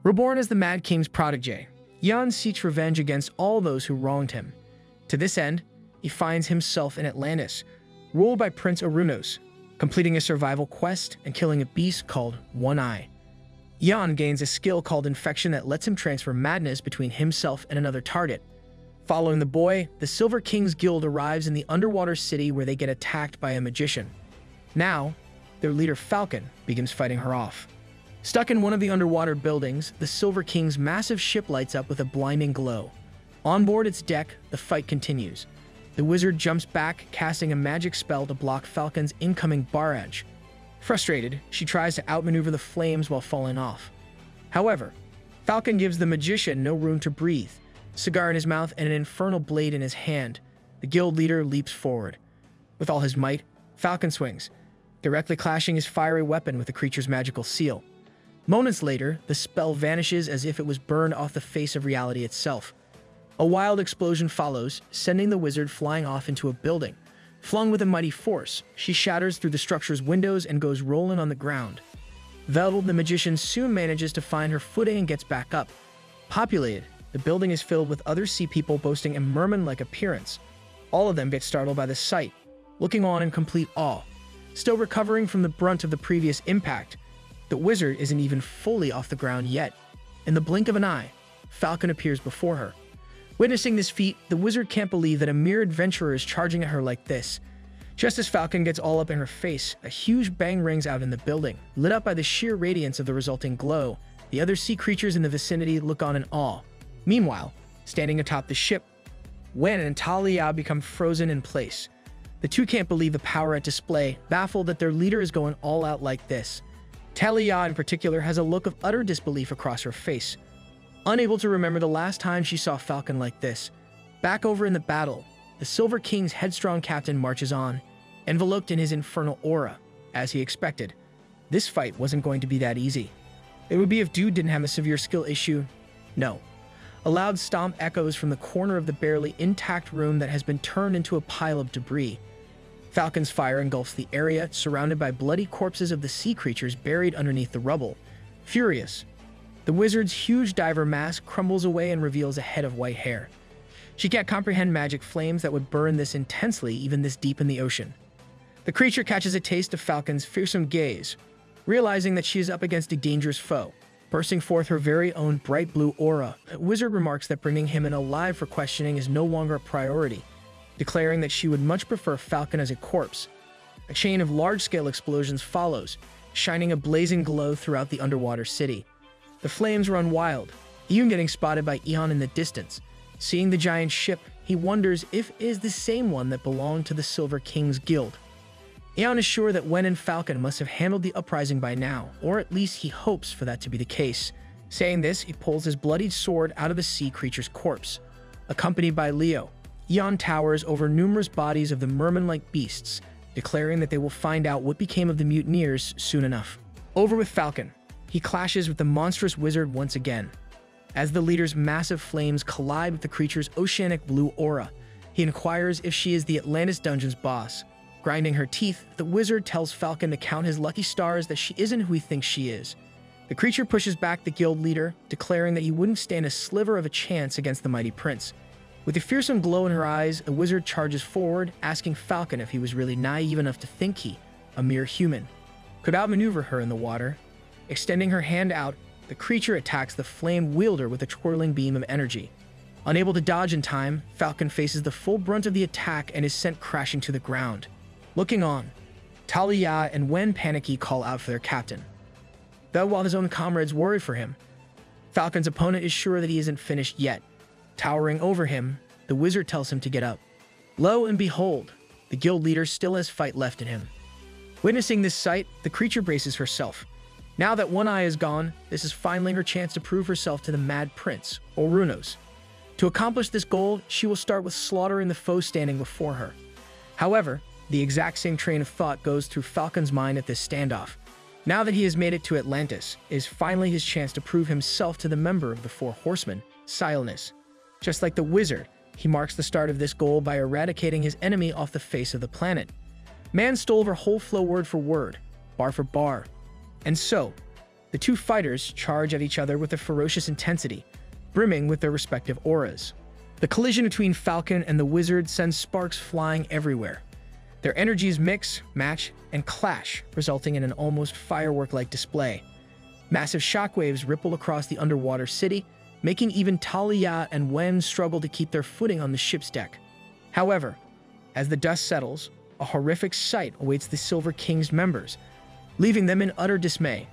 Reborn as the Mad King's protege, Jan seeks revenge against all those who wronged him. To this end, he finds himself in Atlantis, ruled by Prince Orunos, completing a survival quest and killing a beast called One Eye. Jan gains a skill called Infection that lets him transfer madness between himself and another target. Following the boy, the Silver King's Guild arrives in the underwater city where they get attacked by a magician. Now, their leader Falcon begins fighting her off. Stuck in one of the underwater buildings, the Silver King's massive ship lights up with a blinding glow. On board its deck, the fight continues. The wizard jumps back, casting a magic spell to block Falcon's incoming barrage. Frustrated, she tries to outmaneuver the flames while falling off. However, Falcon gives the magician no room to breathe. Cigar in his mouth and an infernal blade in his hand, the guild leader leaps forward. With all his might, Falcon swings, directly clashing his fiery weapon with the creature's magical seal. Moments later, the spell vanishes as if it was burned off the face of reality itself. A wild explosion follows, sending the wizard flying off into a building. Flung with a mighty force, she shatters through the structure's windows and goes rolling on the ground. Veiled, the magician soon manages to find her footing and gets back up. Populated, the building is filled with other sea people boasting a merman-like appearance. All of them get startled by the sight, looking on in complete awe. Still recovering from the brunt of the previous impact, the wizard isn't even fully off the ground yet. In the blink of an eye, Falcon appears before her. Witnessing this feat, the wizard can't believe that a mere adventurer is charging at her like this. Just as Falcon gets all up in her face, a huge bang rings out in the building. Lit up by the sheer radiance of the resulting glow, the other sea creatures in the vicinity look on in awe. Meanwhile, standing atop the ship, Wen and Talia become frozen in place. The two can't believe the power at display, baffled that their leader is going all out like this. Talia in particular has a look of utter disbelief across her face. Unable to remember the last time she saw Falcon like this. Back over in the battle, the Silver King's headstrong captain marches on, enveloped in his infernal aura. As he expected, this fight wasn't going to be that easy. It would be if Dude didn't have a severe skill issue. No. A loud stomp echoes from the corner of the barely intact room that has been turned into a pile of debris. Falcon's fire engulfs the area, surrounded by bloody corpses of the sea creatures buried underneath the rubble. Furious, the wizard's huge diver mask crumbles away and reveals a head of white hair. She can't comprehend magic flames that would burn this intensely even this deep in the ocean. The creature catches a taste of Falcon's fearsome gaze, realizing that she is up against a dangerous foe. Bursting forth her very own bright blue aura, the wizard remarks that bringing him in alive for questioning is no longer a priority, declaring that she would much prefer Falcon as a corpse. A chain of large-scale explosions follows, shining a blazing glow throughout the underwater city. The flames run wild, even getting spotted by Eon in the distance. Seeing the giant ship, he wonders if it is the same one that belonged to the Silver King's Guild. Eon is sure that Wen and Falcon must have handled the uprising by now, or at least he hopes for that to be the case. Saying this, he pulls his bloodied sword out of the sea creature's corpse. Accompanied by Leo, Eon towers over numerous bodies of the merman-like beasts, declaring that they will find out what became of the mutineers soon enough. Over with Falcon, he clashes with the monstrous wizard once again. As the leader's massive flames collide with the creature's oceanic blue aura, he inquires if she is the Atlantis Dungeon's boss. Grinding her teeth, the wizard tells Falcon to count his lucky stars that she isn't who he thinks she is. The creature pushes back the guild leader, declaring that he wouldn't stand a sliver of a chance against the mighty prince. With a fearsome glow in her eyes, the wizard charges forward, asking Falcon if he was really naive enough to think he, a mere human, could outmaneuver her in the water. Extending her hand out, the creature attacks the flame wielder with a twirling beam of energy. Unable to dodge in time, Falcon faces the full brunt of the attack and is sent crashing to the ground. Looking on, Talia and Wen panicky call out for their captain. Though while his own comrades worry for him, Falcon's opponent is sure that he isn't finished yet. Towering over him, the wizard tells him to get up. Lo and behold, the guild leader still has fight left in him. Witnessing this sight, the creature braces herself. Now that One Eye is gone, this is finally her chance to prove herself to the Mad Prince, Orunos. To accomplish this goal, she will start with slaughtering the foe standing before her. However, the exact same train of thought goes through Falcon's mind at this standoff. Now that he has made it to Atlantis, it is finally his chance to prove himself to the member of the Four Horsemen, Sionis. Just like the wizard, he marks the start of this goal by eradicating his enemy off the face of the planet. Man stole her whole flow word for word, bar for bar. And so, The two fighters charge at each other with a ferocious intensity, brimming with their respective auras. The collision between Falcon and the wizard sends sparks flying everywhere. Their energies mix, match, and clash, resulting in an almost firework-like display. Massive shockwaves ripple across the underwater city, making even Talia and Wen struggle to keep their footing on the ship's deck. However, as the dust settles, a horrific sight awaits the Silver King's members, leaving them in utter dismay.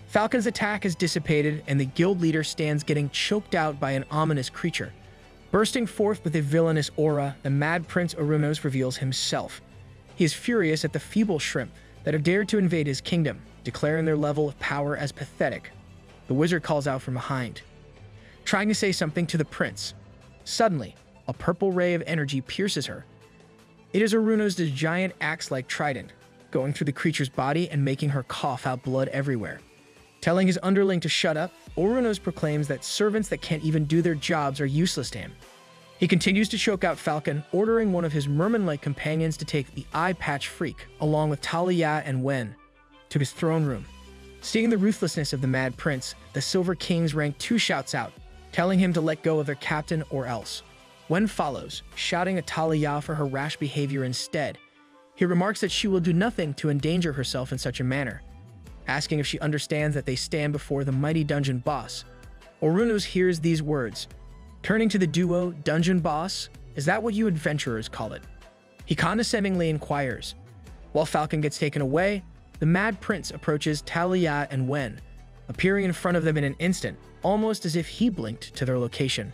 Falcon's attack is dissipated, and the guild leader stands getting choked out by an ominous creature. Bursting forth with a villainous aura, the Mad Prince Arunos reveals himself. He is furious at the feeble shrimp that have dared to invade his kingdom, declaring their level of power as pathetic. The wizard calls out from behind, trying to say something to the prince. Suddenly, a purple ray of energy pierces her. It is Arunos' giant axe-like trident, going through the creature's body and making her cough out blood everywhere. Telling his underling to shut up, Arunos proclaims that servants that can't even do their jobs are useless to him. He continues to choke out Falcon, ordering one of his merman-like companions to take the Eye Patch Freak, along with Talia and Wen, to his throne room. Seeing the ruthlessness of the Mad Prince, the Silver King's rank 2 shouts out, telling him to let go of their captain or else. Wen follows, shouting at Talia for her rash behavior instead. He remarks that she will do nothing to endanger herself in such a manner, asking if she understands that they stand before the mighty dungeon boss. Arunos hears these words. Turning to the duo, Dungeon Boss, is that what you adventurers call it? He condescendingly inquires. While Falcon gets taken away, the Mad Prince approaches Talia and Wen, appearing in front of them in an instant, almost as if he blinked to their location.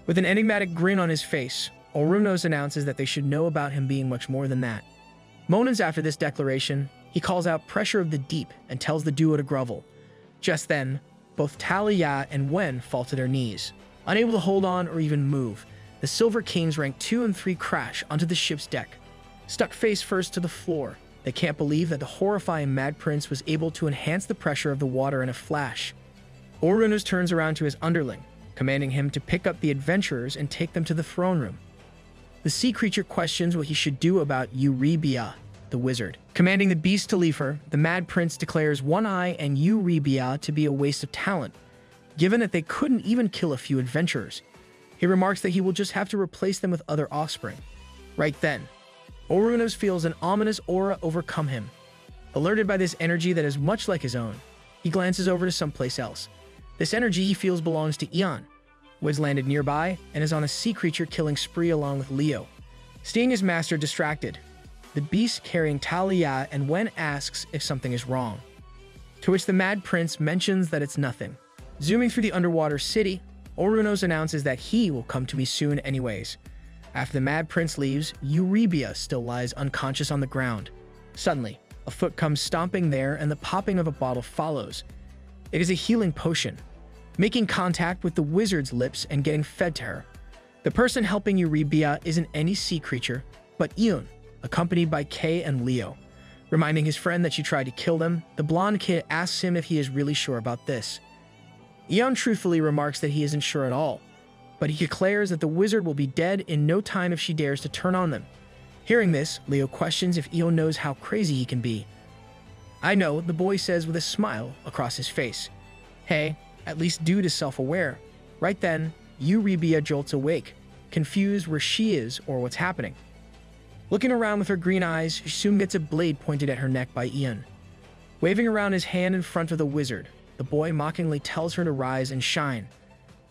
With an enigmatic grin on his face, Arunos announces that they should know about him being much more than that. Moments after this declaration, he calls out pressure of the deep and tells the duo to grovel. Just then, both Talia and Wen fall to their knees. Unable to hold on or even move, the Silver Kings rank 2 and 3 crash onto the ship's deck. Stuck face first to the floor, they can't believe that the horrifying Mad Prince was able to enhance the pressure of the water in a flash. Arunos turns around to his underling, commanding him to pick up the adventurers and take them to the throne room. The sea creature questions what he should do about Eurybia, the wizard. Commanding the beast to leave her, the Mad Prince declares One Eye and Eurybia to be a waste of talent, given that they couldn't even kill a few adventurers. He remarks that he will just have to replace them with other offspring. Right then, Arunos feels an ominous aura overcome him. Alerted by this energy that is much like his own, he glances over to someplace else. This energy he feels belongs to Eon, who has landed nearby and is on a sea creature killing spree along with Leo. Seeing his master distracted, the beast carrying Talia and Wen asks if something is wrong, to which the Mad Prince mentions that it's nothing. Zooming through the underwater city, Arunos announces that he will come to me soon anyways. After the Mad Prince leaves, Eurybia still lies unconscious on the ground. Suddenly, a foot comes stomping there and the popping of a bottle follows. It is a healing potion, making contact with the wizard's lips and getting fed to her. The person helping Eurybia isn't any sea creature, but Eon, accompanied by Kay and Leo. Reminding his friend that she tried to kill them, the blonde kid asks him if he is really sure about this. Eon truthfully remarks that he isn't sure at all, but he declares that the wizard will be dead in no time if she dares to turn on them. Hearing this, Leo questions if Eon knows how crazy he can be. I know, the boy says with a smile across his face. Hey, at least dude is self-aware. Right then, Eurybia jolts awake, confused where she is or what's happening. Looking around with her green eyes, she soon gets a blade pointed at her neck by Eon. Waving around his hand in front of the wizard, the boy mockingly tells her to rise and shine,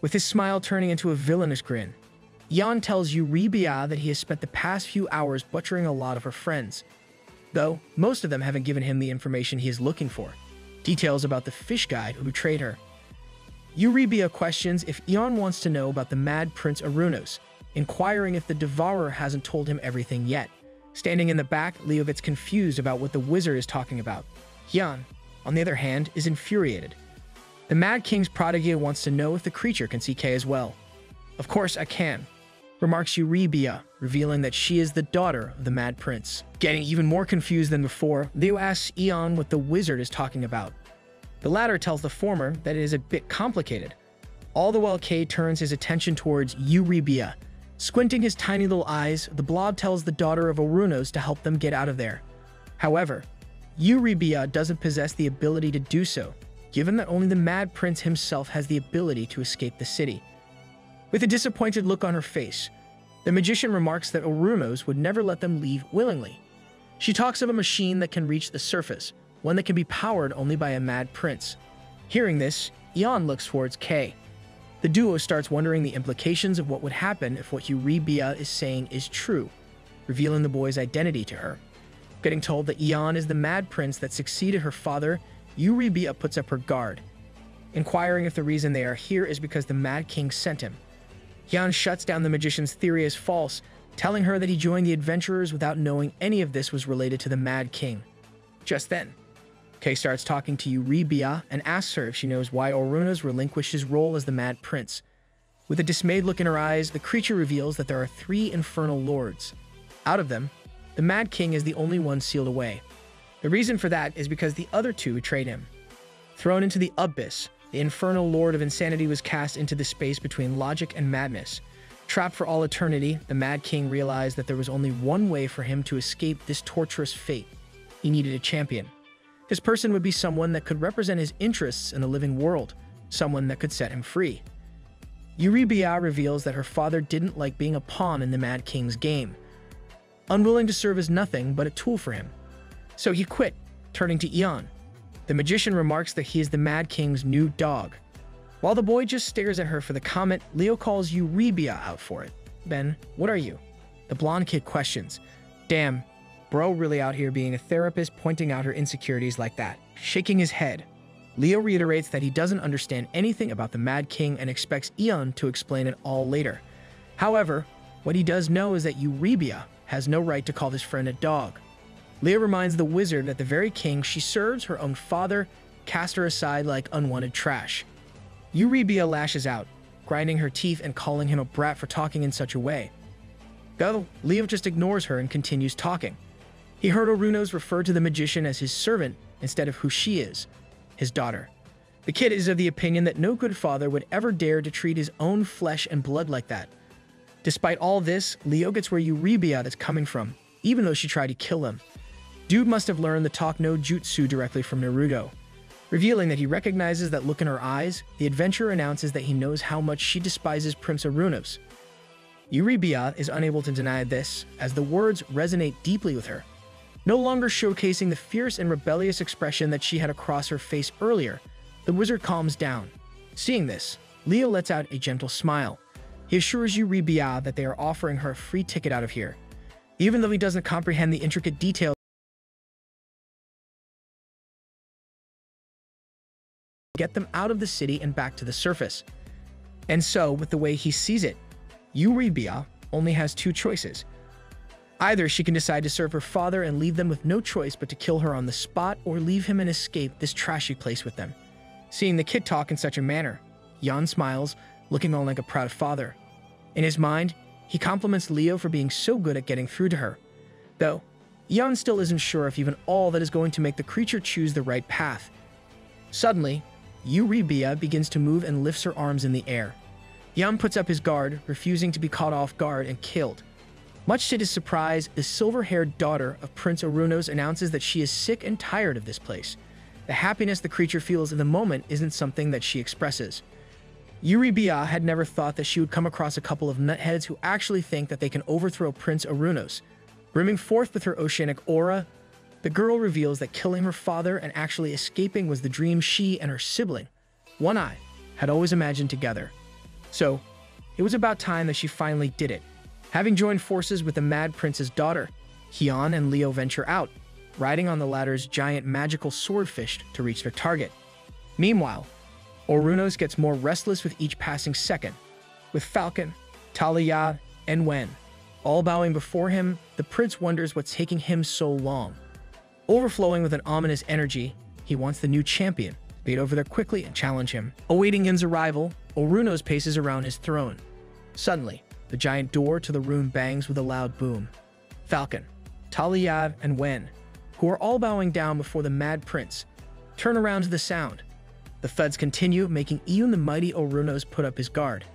with his smile turning into a villainous grin. Eon tells Eurybia that he has spent the past few hours butchering a lot of her friends, though most of them haven't given him the information he is looking for, details about the fish guide who betrayed her. Eurybia questions if Eon wants to know about the Mad Prince Arunos, inquiring if the Devourer hasn't told him everything yet. Standing in the back, Leo gets confused about what the wizard is talking about. Eon, on the other hand, is infuriated. The Mad King's prodigy wants to know if the creature can see Kay as well. Of course I can, remarks Eurybia, revealing that she is the daughter of the Mad Prince. Getting even more confused than before, Leo asks Eon what the wizard is talking about. The latter tells the former that it is a bit complicated. All the while Kay turns his attention towards Eurybia. Squinting his tiny little eyes, the blob tells the daughter of Arunos to help them get out of there. However, Eurybia doesn't possess the ability to do so, given that only the Mad Prince himself has the ability to escape the city. With a disappointed look on her face, the magician remarks that Orunos would never let them leave willingly. She talks of a machine that can reach the surface, one that can be powered only by a Mad Prince. Hearing this, Ian looks towards Kay. The duo starts wondering the implications of what would happen if what Eurybia is saying is true, revealing the boy's identity to her. Getting told that Ian is the Mad Prince that succeeded her father, Eurybia puts up her guard, inquiring if the reason they are here is because the Mad King sent him. Ian shuts down the magician's theory as false, telling her that he joined the adventurers without knowing any of this was related to the Mad King. Just then, Kay starts talking to Eurybia and asks her if she knows why Orunos relinquished his role as the Mad Prince. With a dismayed look in her eyes, the creature reveals that there are 3 infernal lords. Out of them, the Mad King is the only one sealed away. The reason for that is because the other 2 betrayed him. Thrown into the abyss, the infernal lord of insanity was cast into the space between logic and madness. Trapped for all eternity, the Mad King realized that there was only one way for him to escape this torturous fate. He needed a champion. This person would be someone that could represent his interests in the living world, someone that could set him free. Eurybia reveals that her father didn't like being a pawn in the Mad King's game, unwilling to serve as nothing but a tool for him. So he quit, turning to Ian. The magician remarks that he is the Mad King's new dog. While the boy just stares at her for the comment, Leo calls Eurybia out for it. "Ben, what are you?" The blonde kid questions. "Damn, bro really out here being a therapist pointing out her insecurities like that." Shaking his head, Leo reiterates that he doesn't understand anything about the Mad King and expects Ian to explain it all later. However, what he does know is that Eurybia has no right to call his friend a dog. Leo reminds the wizard that the very king she serves, her own father, cast her aside like unwanted trash. Eurybia lashes out, grinding her teeth and calling him a brat for talking in such a way. Though, Leo just ignores her and continues talking. He heard Orunos refer to the magician as his servant instead of who she is, his daughter. The kid is of the opinion that no good father would ever dare to treat his own flesh and blood like that. Despite all this, Leo gets where Eurybia is coming from, even though she tried to kill him. Dude must have learned the talk no jutsu directly from Naruto. Revealing that he recognizes that look in her eyes, the adventurer announces that he knows how much she despises Prince Orunos. Eurybia is unable to deny this, as the words resonate deeply with her. No longer showcasing the fierce and rebellious expression that she had across her face earlier, the wizard calms down. Seeing this, Leo lets out a gentle smile. He assures Eurybia that they are offering her a free ticket out of here. Even though he doesn't comprehend the intricate details, get them out of the city and back to the surface. And so, with the way he sees it, Eurybia only has 2 choices. Either she can decide to serve her father and leave them with no choice but to kill her on the spot, or leave him and escape this trashy place with them. Seeing the kid talk in such a manner, Jan smiles, looking on like a proud father. In his mind, he compliments Leo for being so good at getting through to her. Though, Jan still isn't sure if even all that is going to make the creature choose the right path. Suddenly, Eurybia begins to move and lifts her arms in the air. Jan puts up his guard, refusing to be caught off guard and killed. Much to his surprise, the silver-haired daughter of Prince Orunos announces that she is sick and tired of this place. The happiness the creature feels in the moment isn't something that she expresses. Eurybia had never thought that she would come across a couple of nutheads who actually think that they can overthrow Prince Orunos. Brimming forth with her oceanic aura, the girl reveals that killing her father and actually escaping was the dream she and her sibling, One Eye, had always imagined together. So, it was about time that she finally did it. Having joined forces with the Mad Prince's daughter, Hyun and Leo venture out, riding on the latter's giant magical swordfish to reach their target. Meanwhile, Orunos gets more restless with each passing second, with Falcon, Talia, and Wen all bowing before him. The prince wonders what's taking him so long. Overflowing with an ominous energy, he wants the new champion to beat over there quickly and challenge him. Awaiting Yin's arrival, Orunos paces around his throne. Suddenly, the giant door to the room bangs with a loud boom. Falcon, Talia, and Wen, who are all bowing down before the Mad Prince, turn around to the sound. The thuds continue, making even the mighty Orunos put up his guard.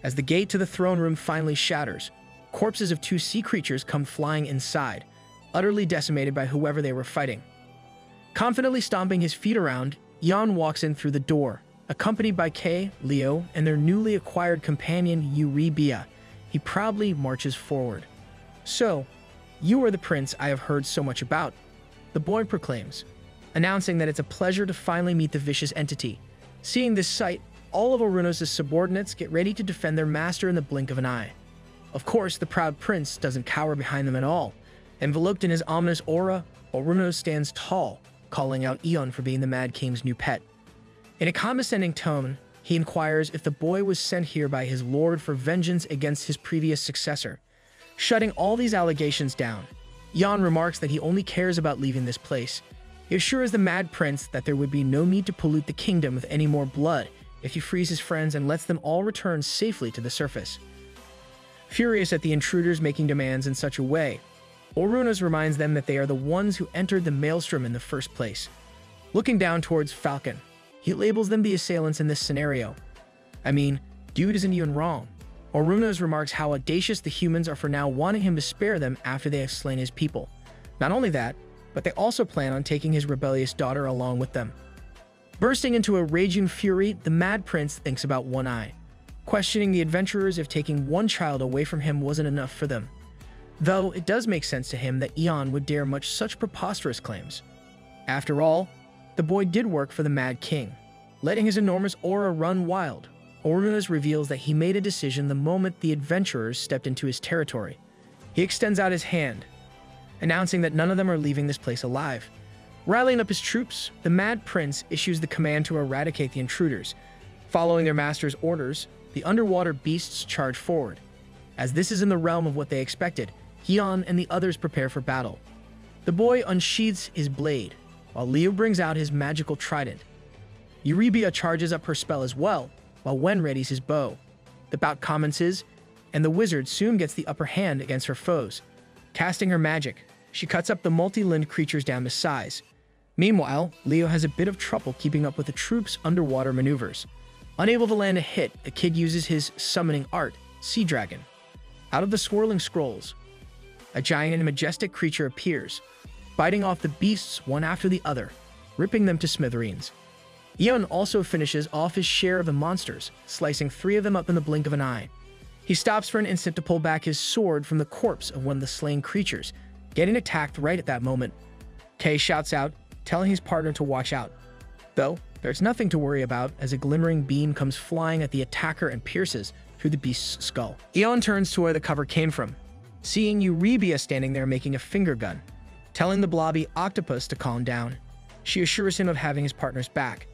As the gate to the throne room finally shatters, corpses of 2 sea creatures come flying inside, utterly decimated by whoever they were fighting. Confidently stomping his feet around, Jan walks in through the door, accompanied by Kay, Leo, and their newly acquired companion Eurybia. He proudly marches forward. "So, you are the prince I have heard so much about," the boy proclaims, announcing that it's a pleasure to finally meet the vicious entity. Seeing this sight, all of Orunos' subordinates get ready to defend their master in the blink of an eye. Of course, the proud prince doesn't cower behind them at all. Enveloped in his ominous aura, Orunos stands tall, calling out Eon for being the Mad King's new pet. In a condescending tone, he inquires if the boy was sent here by his lord for vengeance against his previous successor. Shutting all these allegations down, Jan remarks that he only cares about leaving this place. He assures the Mad Prince that there would be no need to pollute the kingdom with any more blood if he frees his friends and lets them all return safely to the surface. Furious at the intruders making demands in such a way, Orunos reminds them that they are the ones who entered the Maelstrom in the first place. Looking down towards Falcon, he labels them the assailants in this scenario. I mean, dude isn't even wrong. Orunos remarks how audacious the humans are for now wanting him to spare them after they have slain his people. Not only that, but they also plan on taking his rebellious daughter along with them. Bursting into a raging fury, the Mad Prince thinks about One Eye, questioning the adventurers if taking one child away from him wasn't enough for them. Though it does make sense to him that Eon would dare much such preposterous claims. After all, the boy did work for the Mad King. Letting his enormous aura run wild, Orunos reveals that he made a decision the moment the adventurers stepped into his territory. He extends out his hand, announcing that none of them are leaving this place alive. Rallying up his troops, the Mad Prince issues the command to eradicate the intruders. Following their master's orders, the underwater beasts charge forward. As this is in the realm of what they expected, Eon and the others prepare for battle. The boy unsheathes his blade, while Leo brings out his magical trident. Eurybia charges up her spell as well, while Wen readies his bow. The bout commences, and the wizard soon gets the upper hand against her foes. Casting her magic, she cuts up the multi-limbed creatures down to size. Meanwhile, Leo has a bit of trouble keeping up with the troops' underwater maneuvers. Unable to land a hit, the kid uses his summoning art, Sea Dragon. Out of the swirling scrolls, a giant and majestic creature appears, biting off the beasts one after the other, ripping them to smithereens. Eon also finishes off his share of the monsters, slicing 3 of them up in the blink of an eye. He stops for an instant to pull back his sword from the corpse of one of the slain creatures, getting attacked right at that moment. Kay shouts out, telling his partner to watch out. Though, there's nothing to worry about as a glimmering beam comes flying at the attacker and pierces through the beast's skull. Eon turns to where the cover came from, seeing Eurybia standing there making a finger gun, telling the blobby octopus to calm down. She assures him of having his partner's back.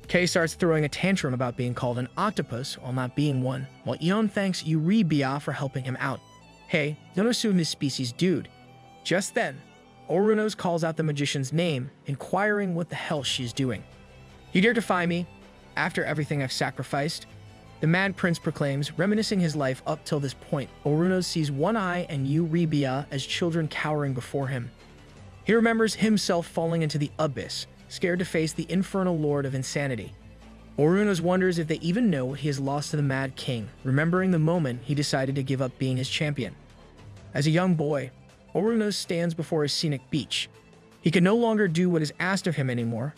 Kay starts throwing a tantrum about being called an octopus while not being one, while Eon thanks Eurybia for helping him out. Hey, don't assume his species dude. Just then, Orunos calls out the magician's name, inquiring what the hell she's doing. You dare defy me? After everything I've sacrificed? The Mad Prince proclaims, reminiscing his life up till this point. Orunos sees One Eye and Eurybia as children cowering before him. He remembers himself falling into the abyss, scared to face the infernal lord of insanity. Orunos wonders if they even know what he has lost to the Mad King, remembering the moment he decided to give up being his champion. As a young boy, Orunos stands before a scenic beach. He can no longer do what is asked of him anymore,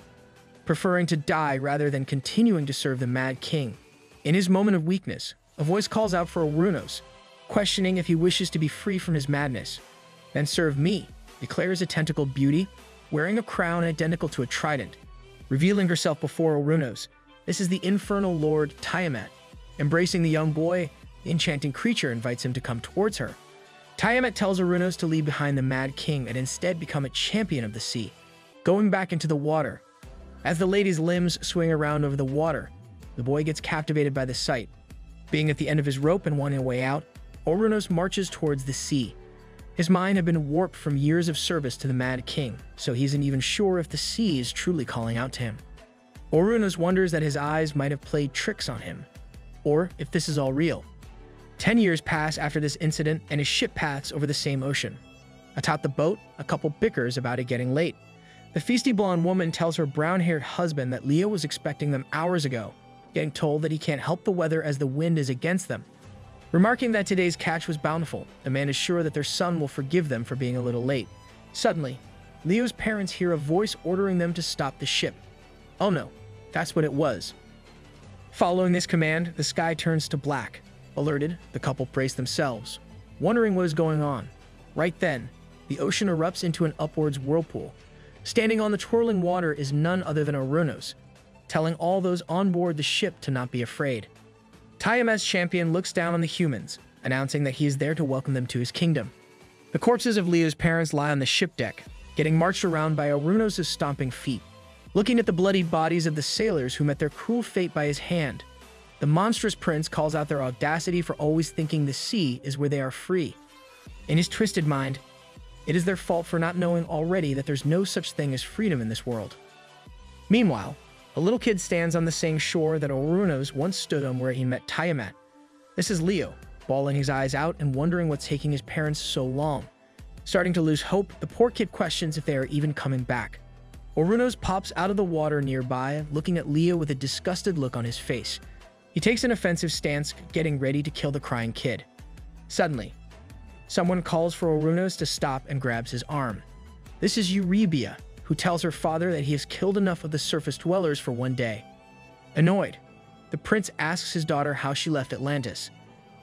preferring to die rather than continuing to serve the Mad King. In his moment of weakness, a voice calls out for Orunos, questioning if he wishes to be free from his madness. Then serve me, declares a tentacled beauty, wearing a crown identical to a trident. Revealing herself before Orunos, this is the infernal lord Tiamat. Embracing the young boy, the enchanting creature invites him to come towards her. Tiamat tells Orunos to leave behind the Mad King and instead become a champion of the sea, going back into the water. As the lady's limbs swing around over the water, the boy gets captivated by the sight. Being at the end of his rope and wanting a way out, Orunos marches towards the sea. His mind had been warped from years of service to the Mad King, so he isn't even sure if the sea is truly calling out to him. Orunos wonders that his eyes might have played tricks on him, or if this is all real. 10 years pass after this incident and his ship paths over the same ocean. Atop the boat, a couple bickers about it getting late. The feisty blonde woman tells her brown-haired husband that Leo was expecting them hours ago, getting told that he can't help the weather as the wind is against them. Remarking that today's catch was bountiful, the man is sure that their son will forgive them for being a little late. Suddenly, Leo's parents hear a voice ordering them to stop the ship. Oh no, that's what it was. Following this command, the sky turns to black. Alerted, the couple brace themselves, wondering what is going on. Right then, the ocean erupts into an upwards whirlpool. Standing on the twirling water is none other than Orunos, telling all those on board the ship to not be afraid. Tiamat's champion looks down on the humans, announcing that he is there to welcome them to his kingdom. The corpses of Leo's parents lie on the ship deck, getting marched around by Orunos' stomping feet. Looking at the bloodied bodies of the sailors who met their cruel fate by his hand, the monstrous prince calls out their audacity for always thinking the sea is where they are free. In his twisted mind, it is their fault for not knowing already that there's no such thing as freedom in this world. Meanwhile, a little kid stands on the same shore that Orunos once stood on where he met Tiamat. This is Leo, bawling his eyes out and wondering what's taking his parents so long. Starting to lose hope, the poor kid questions if they are even coming back. Orunos pops out of the water nearby, looking at Leo with a disgusted look on his face. He takes an offensive stance, getting ready to kill the crying kid. Suddenly, someone calls for Orunos to stop and grabs his arm. This is Eurybia, who tells her father that he has killed enough of the surface dwellers for one day. Annoyed, the prince asks his daughter how she left Atlantis.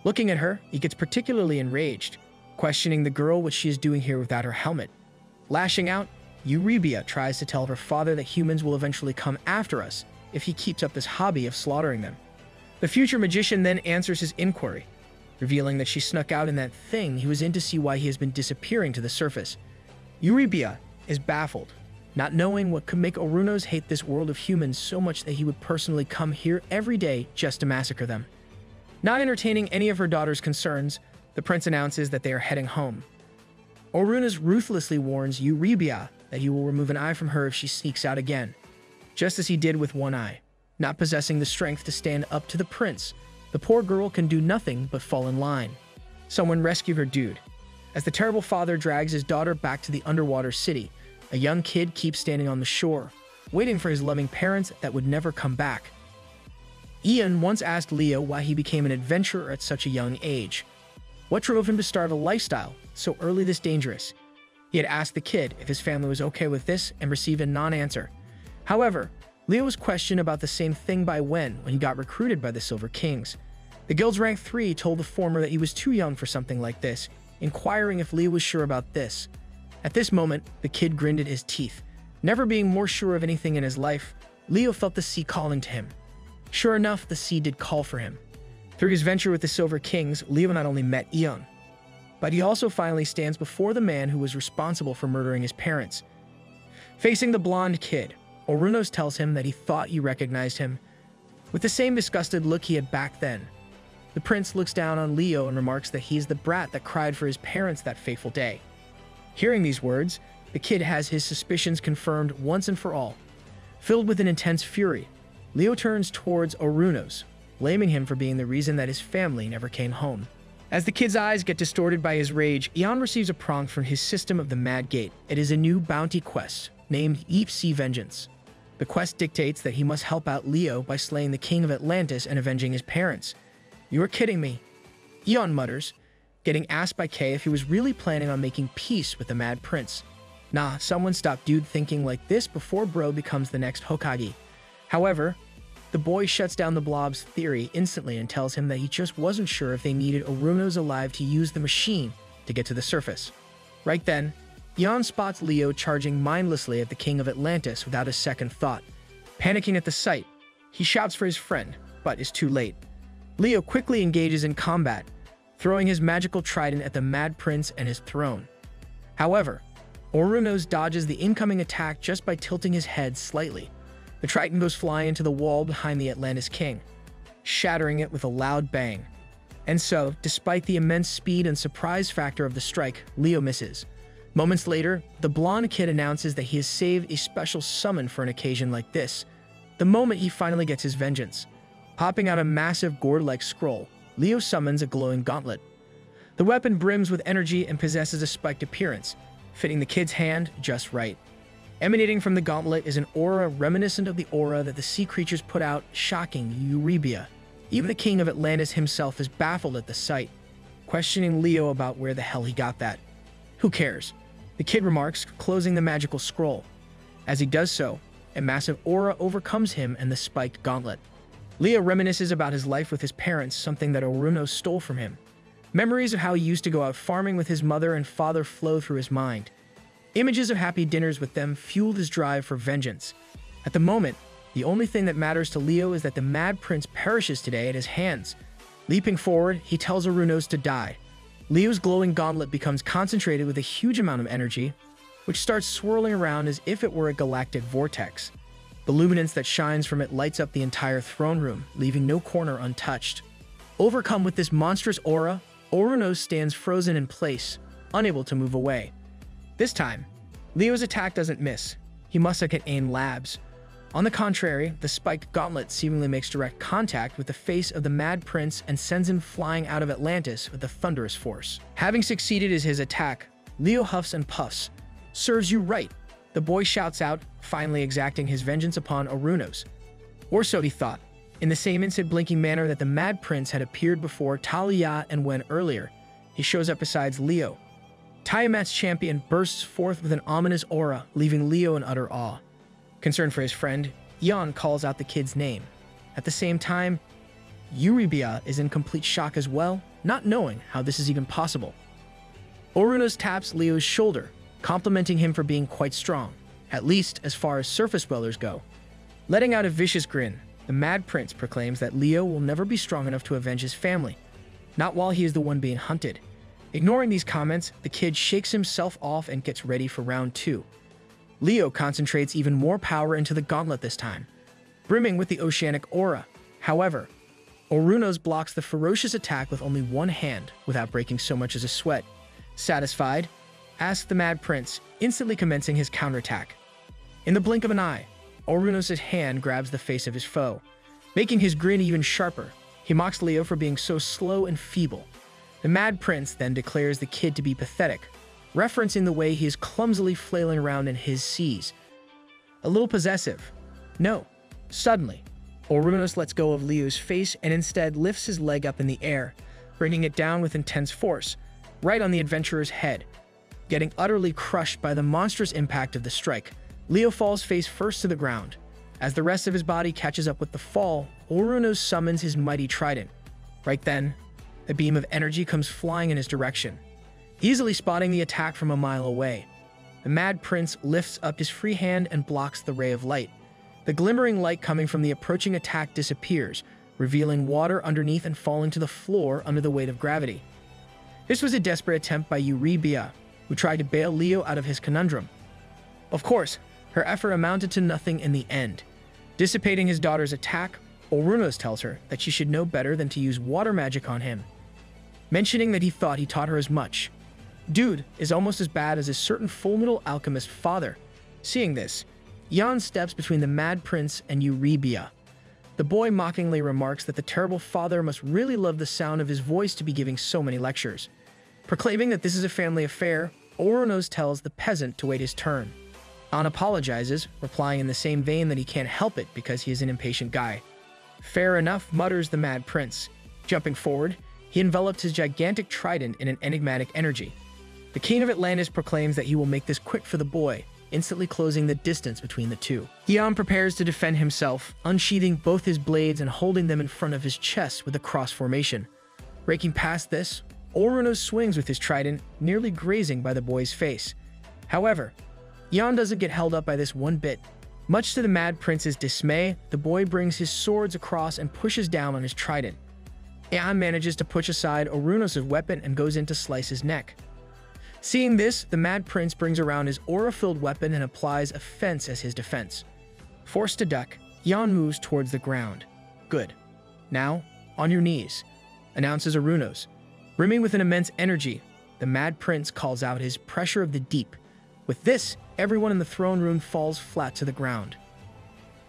Looking at her, he gets particularly enraged, questioning the girl what she is doing here without her helmet. Lashing out, Eurybia tries to tell her father that humans will eventually come after us if he keeps up this hobby of slaughtering them. The future magician then answers his inquiry, revealing that she snuck out in that thing he was in to see why he has been disappearing to the surface. Eurybia is baffled, not knowing what could make Orunos hate this world of humans so much that he would personally come here every day just to massacre them. Not entertaining any of her daughter's concerns, the prince announces that they are heading home. Orunos ruthlessly warns Eurybia that he will remove an eye from her if she sneaks out again, just as he did with one eye. Not possessing the strength to stand up to the prince, the poor girl can do nothing but fall in line. Someone rescue her dude. As the terrible father drags his daughter back to the underwater city, a young kid keeps standing on the shore, waiting for his loving parents that would never come back. Ian once asked Leo why he became an adventurer at such a young age. What drove him to start a lifestyle so early this dangerous? He had asked the kid if his family was okay with this and received a non-answer. However, Leo was questioned about the same thing by when he got recruited by the Silver Kings. The guild's rank 3 told the former that he was too young for something like this, inquiring if Leo was sure about this. At this moment, the kid grinned at his teeth. Never being more sure of anything in his life, Leo felt the sea calling to him. Sure enough, the sea did call for him. Through his venture with the Silver Kings, Leo not only met Ion, but he also finally stands before the man who was responsible for murdering his parents. Facing the blonde kid, Orunos tells him that he thought he recognized him, with the same disgusted look he had back then. The prince looks down on Leo and remarks that he is the brat that cried for his parents that fateful day. Hearing these words, the kid has his suspicions confirmed once and for all. Filled with an intense fury, Leo turns towards Orunos, blaming him for being the reason that his family never came home. As the kid's eyes get distorted by his rage, Ion receives a prompt from his system of the Mad Gate. It is a new bounty quest, named Deep Sea Vengeance. The quest dictates that he must help out Leo by slaying the king of Atlantis and avenging his parents. You are kidding me, Ion mutters, getting asked by Kay if he was really planning on making peace with the Mad Prince. Nah, someone stop dude thinking like this before bro becomes the next Hokage. However, the boy shuts down the blob's theory instantly and tells him that he just wasn't sure if they needed Orunos alive to use the machine to get to the surface. Right then, Ion spots Leo charging mindlessly at the king of Atlantis without a second thought. Panicking at the sight, he shouts for his friend, but is too late. Leo quickly engages in combat, throwing his magical trident at the Mad Prince and his throne. However, Orunos dodges the incoming attack just by tilting his head slightly. The trident goes flying into the wall behind the Atlantis king, shattering it with a loud bang. And so, despite the immense speed and surprise factor of the strike, Leo misses. Moments later, the blonde kid announces that he has saved a special summon for an occasion like this, the moment he finally gets his vengeance. Popping out a massive gourd-like scroll, Leo summons a glowing gauntlet. The weapon brims with energy and possesses a spiked appearance, fitting the kid's hand just right. Emanating from the gauntlet is an aura reminiscent of the aura that the sea creatures put out, shocking Eurybia. Even the king of Atlantis himself is baffled at the sight, questioning Leo about where the hell he got that. Who cares? the kid remarks, closing the magical scroll. As he does so, a massive aura overcomes him and the spiked gauntlet. Leo reminisces about his life with his parents, something that Orunos stole from him. Memories of how he used to go out farming with his mother and father flow through his mind. Images of happy dinners with them fueled his drive for vengeance. At the moment, the only thing that matters to Leo is that the Mad Prince perishes today at his hands. Leaping forward, he tells Orunos to die. Leo's glowing gauntlet becomes concentrated with a huge amount of energy, which starts swirling around as if it were a galactic vortex. The luminance that shines from it lights up the entire throne room, leaving no corner untouched. Overcome with this monstrous aura, Orunos stands frozen in place, unable to move away. This time, Leo's attack doesn't miss. He must have aimed labs. On the contrary, the spiked gauntlet seemingly makes direct contact with the face of the Mad Prince and sends him flying out of Atlantis with a thunderous force. Having succeeded in his attack, Leo huffs and puffs. "Serves you right," the boy shouts out, finally exacting his vengeance upon Orunos. Or so he thought. In the same instant blinking manner that the Mad Prince had appeared before Talia and when earlier, he shows up beside Leo. Tiamat's champion bursts forth with an ominous aura, leaving Leo in utter awe. Concerned for his friend, Ion calls out the kid's name. At the same time, Eurybia is in complete shock as well, not knowing how this is even possible. Orunos taps Leo's shoulder, complimenting him for being quite strong, at least as far as surface dwellers go. Letting out a vicious grin, the Mad Prince proclaims that Leo will never be strong enough to avenge his family, not while he is the one being hunted. Ignoring these comments, the kid shakes himself off and gets ready for round 2. Leo concentrates even more power into the gauntlet this time, brimming with the oceanic aura. However, Orunos blocks the ferocious attack with only one hand without breaking so much as a sweat. Satisfied? Asks the Mad Prince, instantly commencing his counterattack. In the blink of an eye, Orunos' hand grabs the face of his foe, making his grin even sharper. He mocks Leo for being so slow and feeble. The Mad Prince then declares the kid to be pathetic, referencing the way he is clumsily flailing around in his seas. A little possessive. No. Suddenly, Orunos lets go of Leo's face and instead lifts his leg up in the air, bringing it down with intense force, right on the adventurer's head. Getting utterly crushed by the monstrous impact of the strike, Leo falls face first to the ground. As the rest of his body catches up with the fall, Orunos summons his mighty trident. Right then, a beam of energy comes flying in his direction, easily spotting the attack from a mile away. The Mad Prince lifts up his free hand and blocks the ray of light. The glimmering light coming from the approaching attack disappears, revealing water underneath and falling to the floor under the weight of gravity. This was a desperate attempt by Eurybia, who tried to bail Leo out of his conundrum. Of course, her effort amounted to nothing in the end. Dissipating his daughter's attack, Orunos tells her that she should know better than to use water magic on him, mentioning that he thought he taught her as much. Dude is almost as bad as a certain Fullmetal Alchemist father. Seeing this, Ion steps between the Mad Prince and Eurybia. The boy mockingly remarks that the terrible father must really love the sound of his voice to be giving so many lectures. Proclaiming that this is a family affair, Orunos tells the peasant to wait his turn. Ion apologizes, replying in the same vein that he can't help it because he is an impatient guy. Fair enough, mutters the Mad Prince. Jumping forward, he envelops his gigantic trident in an enigmatic energy. The King of Atlantis proclaims that he will make this quick for the boy, instantly closing the distance between the two. Ion prepares to defend himself, unsheathing both his blades and holding them in front of his chest with a cross formation. Breaking past this, Orunos swings with his trident, nearly grazing by the boy's face. However, Ion doesn't get held up by this one bit. Much to the Mad Prince's dismay, the boy brings his swords across and pushes down on his trident. Ion manages to push aside Orunos' weapon and goes in to slice his neck. Seeing this, the Mad Prince brings around his aura-filled weapon and applies a fence as his defense. Forced to duck, Ion moves towards the ground. Good. Now, on your knees, announces Orunos. Brimming with an immense energy, the Mad Prince calls out his pressure of the deep. With this, everyone in the throne room falls flat to the ground.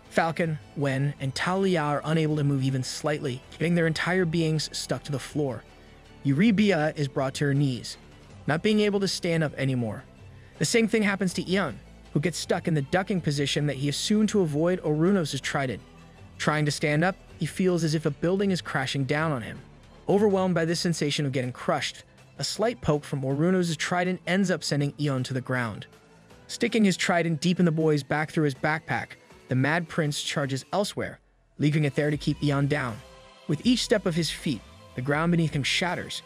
Falcon, Wen, and Talia are unable to move even slightly, getting their entire beings stuck to the floor. Eurybia is brought to her knees, not being able to stand up anymore. The same thing happens to Ion, who gets stuck in the ducking position that he assumed to avoid Orunos' trident. Trying to stand up, he feels as if a building is crashing down on him. Overwhelmed by this sensation of getting crushed, a slight poke from Oruno's trident ends up sending Eon to the ground. Sticking his trident deep in the boy's back through his backpack, the Mad Prince charges elsewhere, leaving it there to keep Eon down. With each step of his feet, the ground beneath him shatters.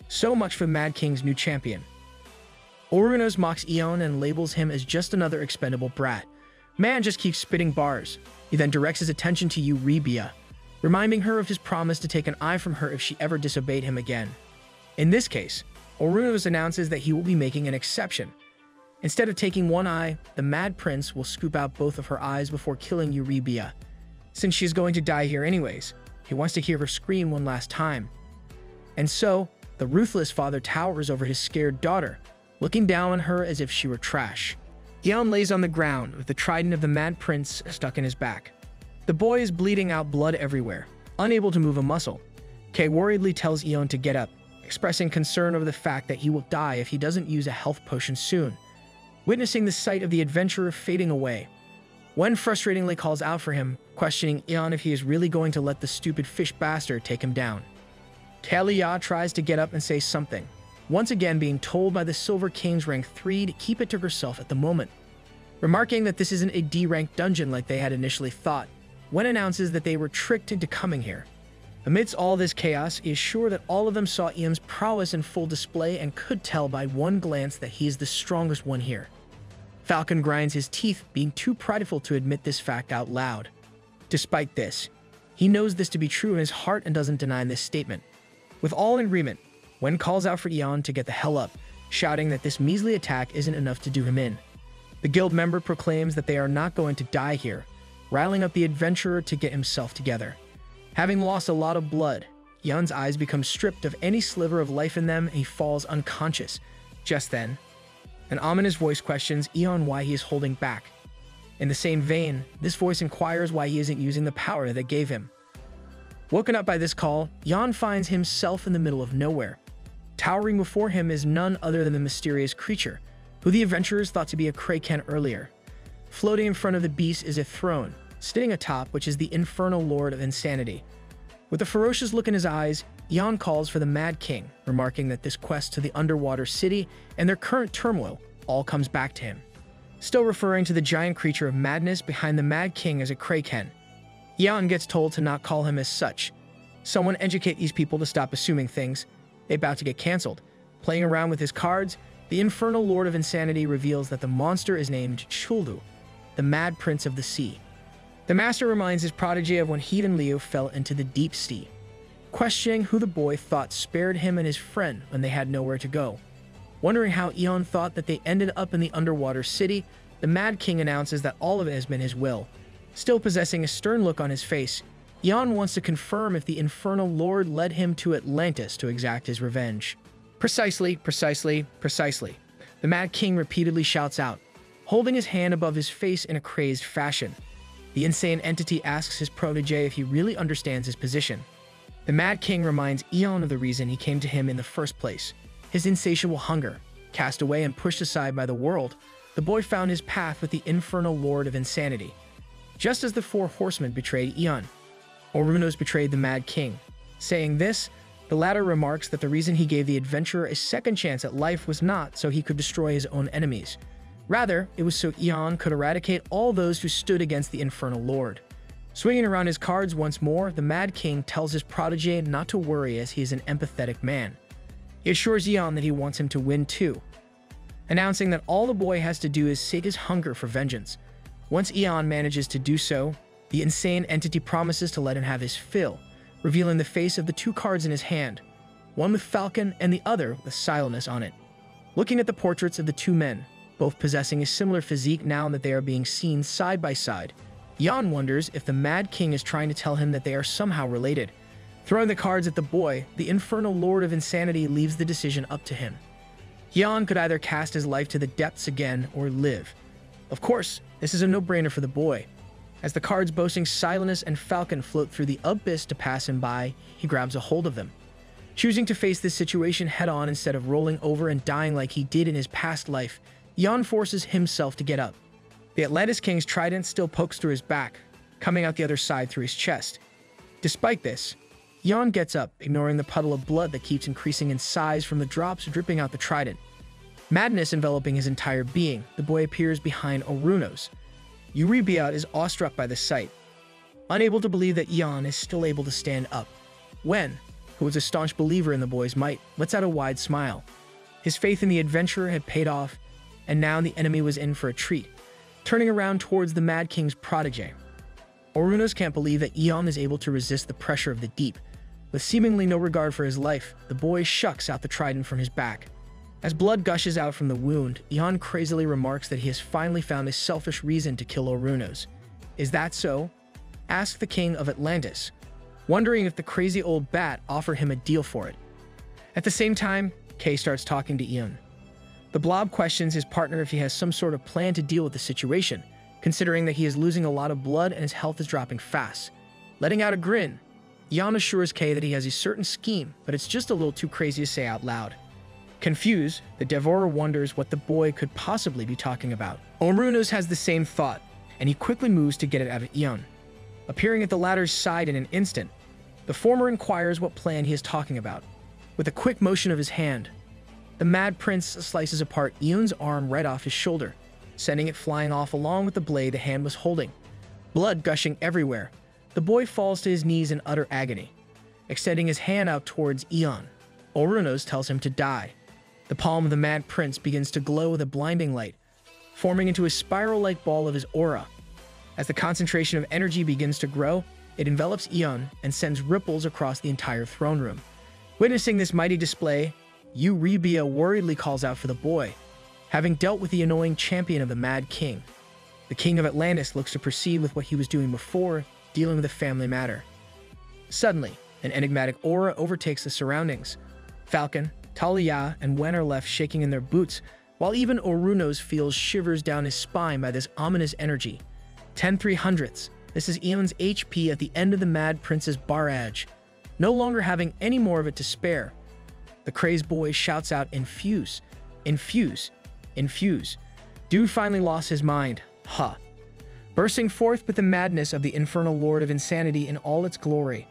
So much for Mad King's new champion. Orunos mocks Eon and labels him as just another expendable brat. Man just keeps spitting bars. He then directs his attention to Eurybia, reminding her of his promise to take an eye from her if she ever disobeyed him again. In this case, Orunos announces that he will be making an exception. Instead of taking one eye, the Mad Prince will scoop out both of her eyes before killing Eurybia. Since she's going to die here anyways, he wants to hear her scream one last time. And so, the ruthless father towers over his scared daughter, looking down on her as if she were trash. Eon lays on the ground with the trident of the Mad Prince stuck in his back. The boy is bleeding out blood everywhere, unable to move a muscle. Kay worriedly tells Eon to get up, expressing concern over the fact that he will die if he doesn't use a health potion soon. Witnessing the sight of the adventurer fading away, Wen frustratingly calls out for him, questioning Eon if he is really going to let the stupid fish bastard take him down. Talia tries to get up and say something, once again being told by the Silver King's rank 3 to keep it to herself at the moment. Remarking that this isn't a D-rank dungeon like they had initially thought, Wen announces that they were tricked into coming here. Amidst all this chaos, he is sure that all of them saw Eon's prowess in full display and could tell by one glance that he is the strongest one here. Falcon grinds his teeth, being too prideful to admit this fact out loud. Despite this, he knows this to be true in his heart and doesn't deny this statement. With all in agreement, Wen calls out for Eon to get the hell up, shouting that this measly attack isn't enough to do him in. The guild member proclaims that they are not going to die here, riling up the adventurer to get himself together. Having lost a lot of blood, Eon's eyes become stripped of any sliver of life in them and he falls unconscious. Just then, an ominous voice questions Eon why he is holding back. In the same vein, this voice inquires why he isn't using the power that gave him. Woken up by this call, Eon finds himself in the middle of nowhere. Towering before him is none other than the mysterious creature, who the adventurers thought to be a Kraken earlier. Floating in front of the beast is a throne, sitting atop which is the Infernal Lord of Insanity. With a ferocious look in his eyes, Eon calls for the Mad King, remarking that this quest to the underwater city and their current turmoil all comes back to him. Still referring to the giant creature of madness behind the Mad King as a Kraken, Eon gets told to not call him as such. Someone educate these people to stop assuming things. They're about to get cancelled. Playing around with his cards, the Infernal Lord of Insanity reveals that the monster is named Chuldu, the Mad Prince of the Sea. The master reminds his protege of when he and Leo fell into the deep sea, questioning who the boy thought spared him and his friend when they had nowhere to go. Wondering how Eon thought that they ended up in the underwater city, the Mad King announces that all of it has been his will. Still possessing a stern look on his face, Eon wants to confirm if the Infernal Lord led him to Atlantis to exact his revenge. Precisely, precisely, precisely. The Mad King repeatedly shouts out, holding his hand above his face in a crazed fashion. The insane entity asks his protege if he really understands his position. The Mad King reminds Eon of the reason he came to him in the first place, his insatiable hunger. Cast away and pushed aside by the world, the boy found his path with the Infernal Lord of Insanity. Just as the four horsemen betrayed Eon, Orunos betrayed the Mad King. Saying this, the latter remarks that the reason he gave the adventurer a second chance at life was not so he could destroy his own enemies. Rather, it was so Eon could eradicate all those who stood against the Infernal Lord. Swinging around his cards once more, the Mad King tells his protege not to worry as he is an empathetic man. He assures Eon that he wants him to win too, announcing that all the boy has to do is sate his hunger for vengeance. Once Eon manages to do so, the insane entity promises to let him have his fill, revealing the face of the two cards in his hand, one with Falcon and the other with Silenus on it. Looking at the portraits of the two men, both possessing a similar physique now that they are being seen side by side, Eon wonders if the Mad King is trying to tell him that they are somehow related. Throwing the cards at the boy, the Infernal Lord of Insanity leaves the decision up to him. Eon could either cast his life to the depths again or live. Of course, this is a no-brainer for the boy. As the cards boasting Silenus and Falcon float through the abyss to pass him by, he grabs a hold of them. Choosing to face this situation head-on instead of rolling over and dying like he did in his past life, Eon forces himself to get up. The Atlantis King's trident still pokes through his back, coming out the other side through his chest. Despite this, Jan gets up, ignoring the puddle of blood that keeps increasing in size from the drops dripping out the trident. Madness enveloping his entire being, the boy appears behind Orunos. Eurybiad is awestruck by the sight, unable to believe that Jan is still able to stand up. Wen, who was a staunch believer in the boy's might, lets out a wide smile. His faith in the adventurer had paid off, and now the enemy was in for a treat, turning around towards the Mad King's protege. Orunos can't believe that Jan is able to resist the pressure of the deep. With seemingly no regard for his life, the boy shucks out the trident from his back. As blood gushes out from the wound, Jan crazily remarks that he has finally found a selfish reason to kill Orunos. Is that so? Asks the king of Atlantis, wondering if the crazy old bat offered him a deal for it. At the same time, Kay starts talking to Ian. The blob questions his partner if he has some sort of plan to deal with the situation, considering that he is losing a lot of blood and his health is dropping fast. Letting out a grin, Jan assures Kay that he has a certain scheme, but it's just a little too crazy to say out loud. Confused, the Devourer wonders what the boy could possibly be talking about. Orunos has the same thought, and he quickly moves to get it out of Jan. Appearing at the latter's side in an instant, the former inquires what plan he is talking about. With a quick motion of his hand, the Mad Prince slices apart Ian's arm right off his shoulder, sending it flying off along with the blade the hand was holding. Blood gushing everywhere, the boy falls to his knees in utter agony. Extending his hand out towards Ian, Orunos tells him to die. The palm of the Mad Prince begins to glow with a blinding light, forming into a spiral-like ball of his aura. As the concentration of energy begins to grow, it envelops Ian and sends ripples across the entire throne room. Witnessing this mighty display, Eurybia worriedly calls out for the boy, having dealt with the annoying champion of the Mad King. The king of Atlantis looks to proceed with what he was doing before, dealing with a family matter. Suddenly, an enigmatic aura overtakes the surroundings. Falcon, Talia, and Wen are left shaking in their boots, while even Orunos feels shivers down his spine by this ominous energy. 10/300ths. This is Ian's HP at the end of the Mad Prince's barrage. No longer having any more of it to spare, the crazed boy shouts out, "Infuse! Infuse! Infuse!" Dude finally lost his mind. Huh. Bursting forth with the madness of the infernal lord of insanity in all its glory,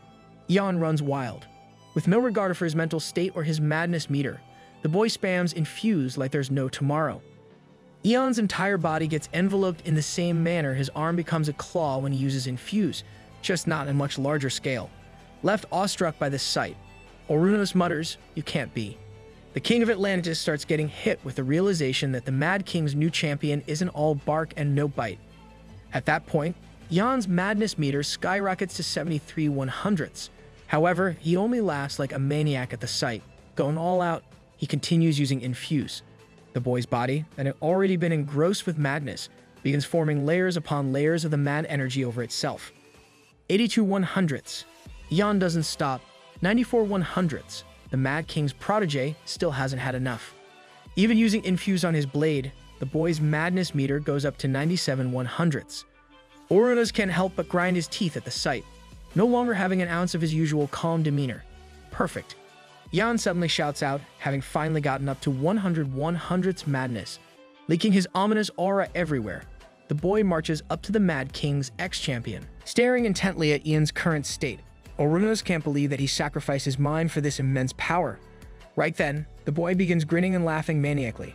Ian runs wild. With no regard for his mental state or his madness meter, the boy spams infuse like there's no tomorrow. Ian's entire body gets enveloped in the same manner. His arm becomes a claw when he uses infuse, just not on a much larger scale. Left awestruck by this sight, Orunos mutters, "You can't be." The king of Atlantis starts getting hit with the realization that the Mad King's new champion isn't all bark and no bite. At that point, Ian's madness meter skyrockets to 73/100ths. However, he only laughs like a maniac at the sight. Going all out, he continues using infuse. The boy's body, that had already been engrossed with madness, begins forming layers upon layers of the mad energy over itself. 82/100ths. Ian doesn't stop. 94/100ths. The Mad King's protege still hasn't had enough. Even using infuse on his blade, the boy's madness meter goes up to 97/100ths. Orunos can't help but grind his teeth at the sight, no longer having an ounce of his usual calm demeanor. Perfect. Ian suddenly shouts out, having finally gotten up to 100/100ths madness, leaking his ominous aura everywhere. The boy marches up to the Mad King's ex-champion, staring intently at Ian's current state. Orunos can't believe that he sacrificed his mind for this immense power. Right then, the boy begins grinning and laughing maniacally.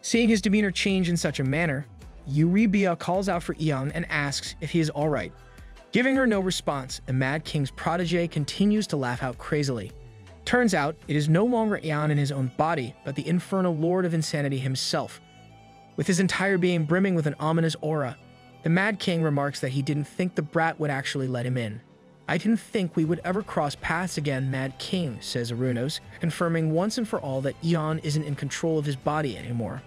Seeing his demeanor change in such a manner, Eurybia calls out for Ian and asks if he is alright. Giving her no response, the Mad King's protege continues to laugh out crazily. Turns out, it is no longer Ian in his own body, but the infernal lord of insanity himself. With his entire being brimming with an ominous aura, the Mad King remarks that he didn't think the brat would actually let him in. "I didn't think we would ever cross paths again, Mad King," says Orunos, confirming once and for all that Ian isn't in control of his body anymore.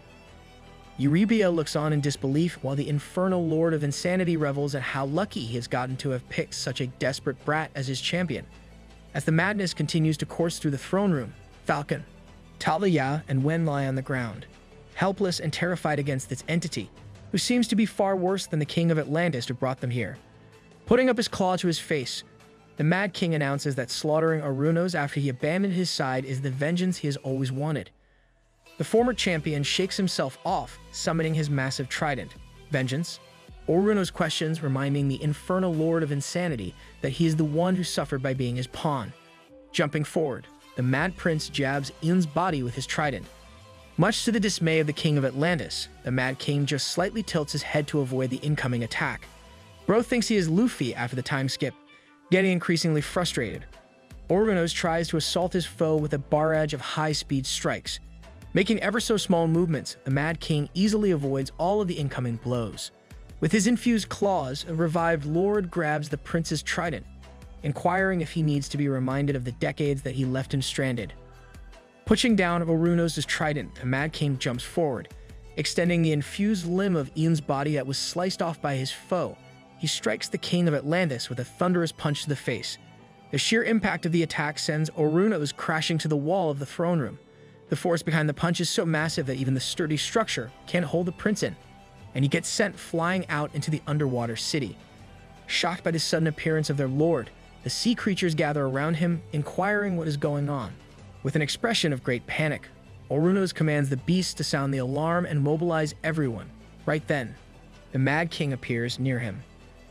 Eurybia looks on in disbelief while the infernal lord of insanity revels at how lucky he has gotten to have picked such a desperate brat as his champion. As the madness continues to course through the throne room, Falcon, Talia, and Wen lie on the ground, helpless and terrified against this entity, who seems to be far worse than the king of Atlantis who brought them here. Putting up his claw to his face, the Mad King announces that slaughtering Orunos after he abandoned his side is the vengeance he has always wanted. The former champion shakes himself off, summoning his massive trident. Vengeance? Orunos questions, reminding the infernal lord of insanity that he is the one who suffered by being his pawn. Jumping forward, the Mad Prince jabs Eon's body with his trident. Much to the dismay of the King of Atlantis, the Mad King just slightly tilts his head to avoid the incoming attack. Bro thinks he is Luffy after the time skip, getting increasingly frustrated. Orunos tries to assault his foe with a barrage of high-speed strikes. Making ever so small movements, the Mad King easily avoids all of the incoming blows. With his infused claws, a revived lord grabs the prince's trident, inquiring if he needs to be reminded of the decades that he left him stranded. Pushing down Orunos' trident, the Mad King jumps forward, extending the infused limb of Eon's body that was sliced off by his foe. He strikes the King of Atlantis with a thunderous punch to the face. The sheer impact of the attack sends Orunos crashing to the wall of the throne room. The force behind the punch is so massive that even the sturdy structure can't hold the prince in, and he gets sent flying out into the underwater city. Shocked by the sudden appearance of their lord, the sea creatures gather around him, inquiring what is going on. With an expression of great panic, Orunos commands the beasts to sound the alarm and mobilize everyone. Right then, the Mad King appears near him.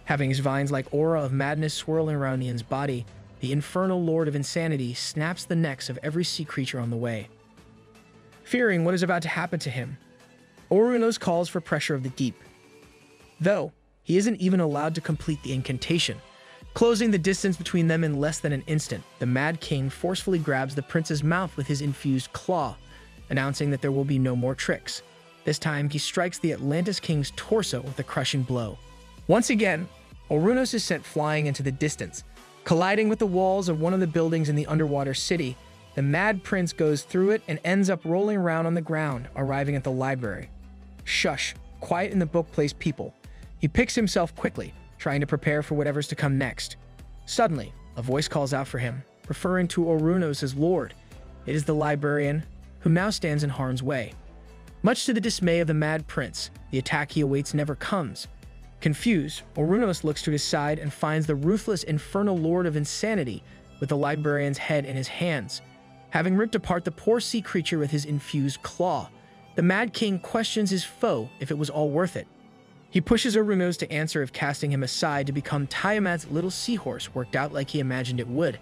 Having his vines-like aura of madness swirling around Eon's body, the infernal Lord of Insanity snaps the necks of every sea creature on the way. Fearing what is about to happen to him, Orunos calls for pressure of the deep. Though, he isn't even allowed to complete the incantation. Closing the distance between them in less than an instant, the Mad King forcefully grabs the prince's mouth with his infused claw, announcing that there will be no more tricks. This time, he strikes the Atlantis King's torso with a crushing blow. Once again, Orunos is sent flying into the distance. Colliding with the walls of one of the buildings in the underwater city, the Mad Prince goes through it and ends up rolling around on the ground, arriving at the library. Shush, quiet in the book place, people. He picks himself quickly, trying to prepare for whatever's to come next. Suddenly, a voice calls out for him, referring to Orunos as Lord. It is the librarian, who now stands in harm's way. Much to the dismay of the Mad Prince, the attack he awaits never comes. Confused, Orunos looks to his side and finds the ruthless infernal Lord of Insanity with the librarian's head in his hands. Having ripped apart the poor sea creature with his infused claw, the Mad King questions his foe if it was all worth it. He pushes Orunos to answer if casting him aside to become Tiamat's little seahorse worked out like he imagined it would.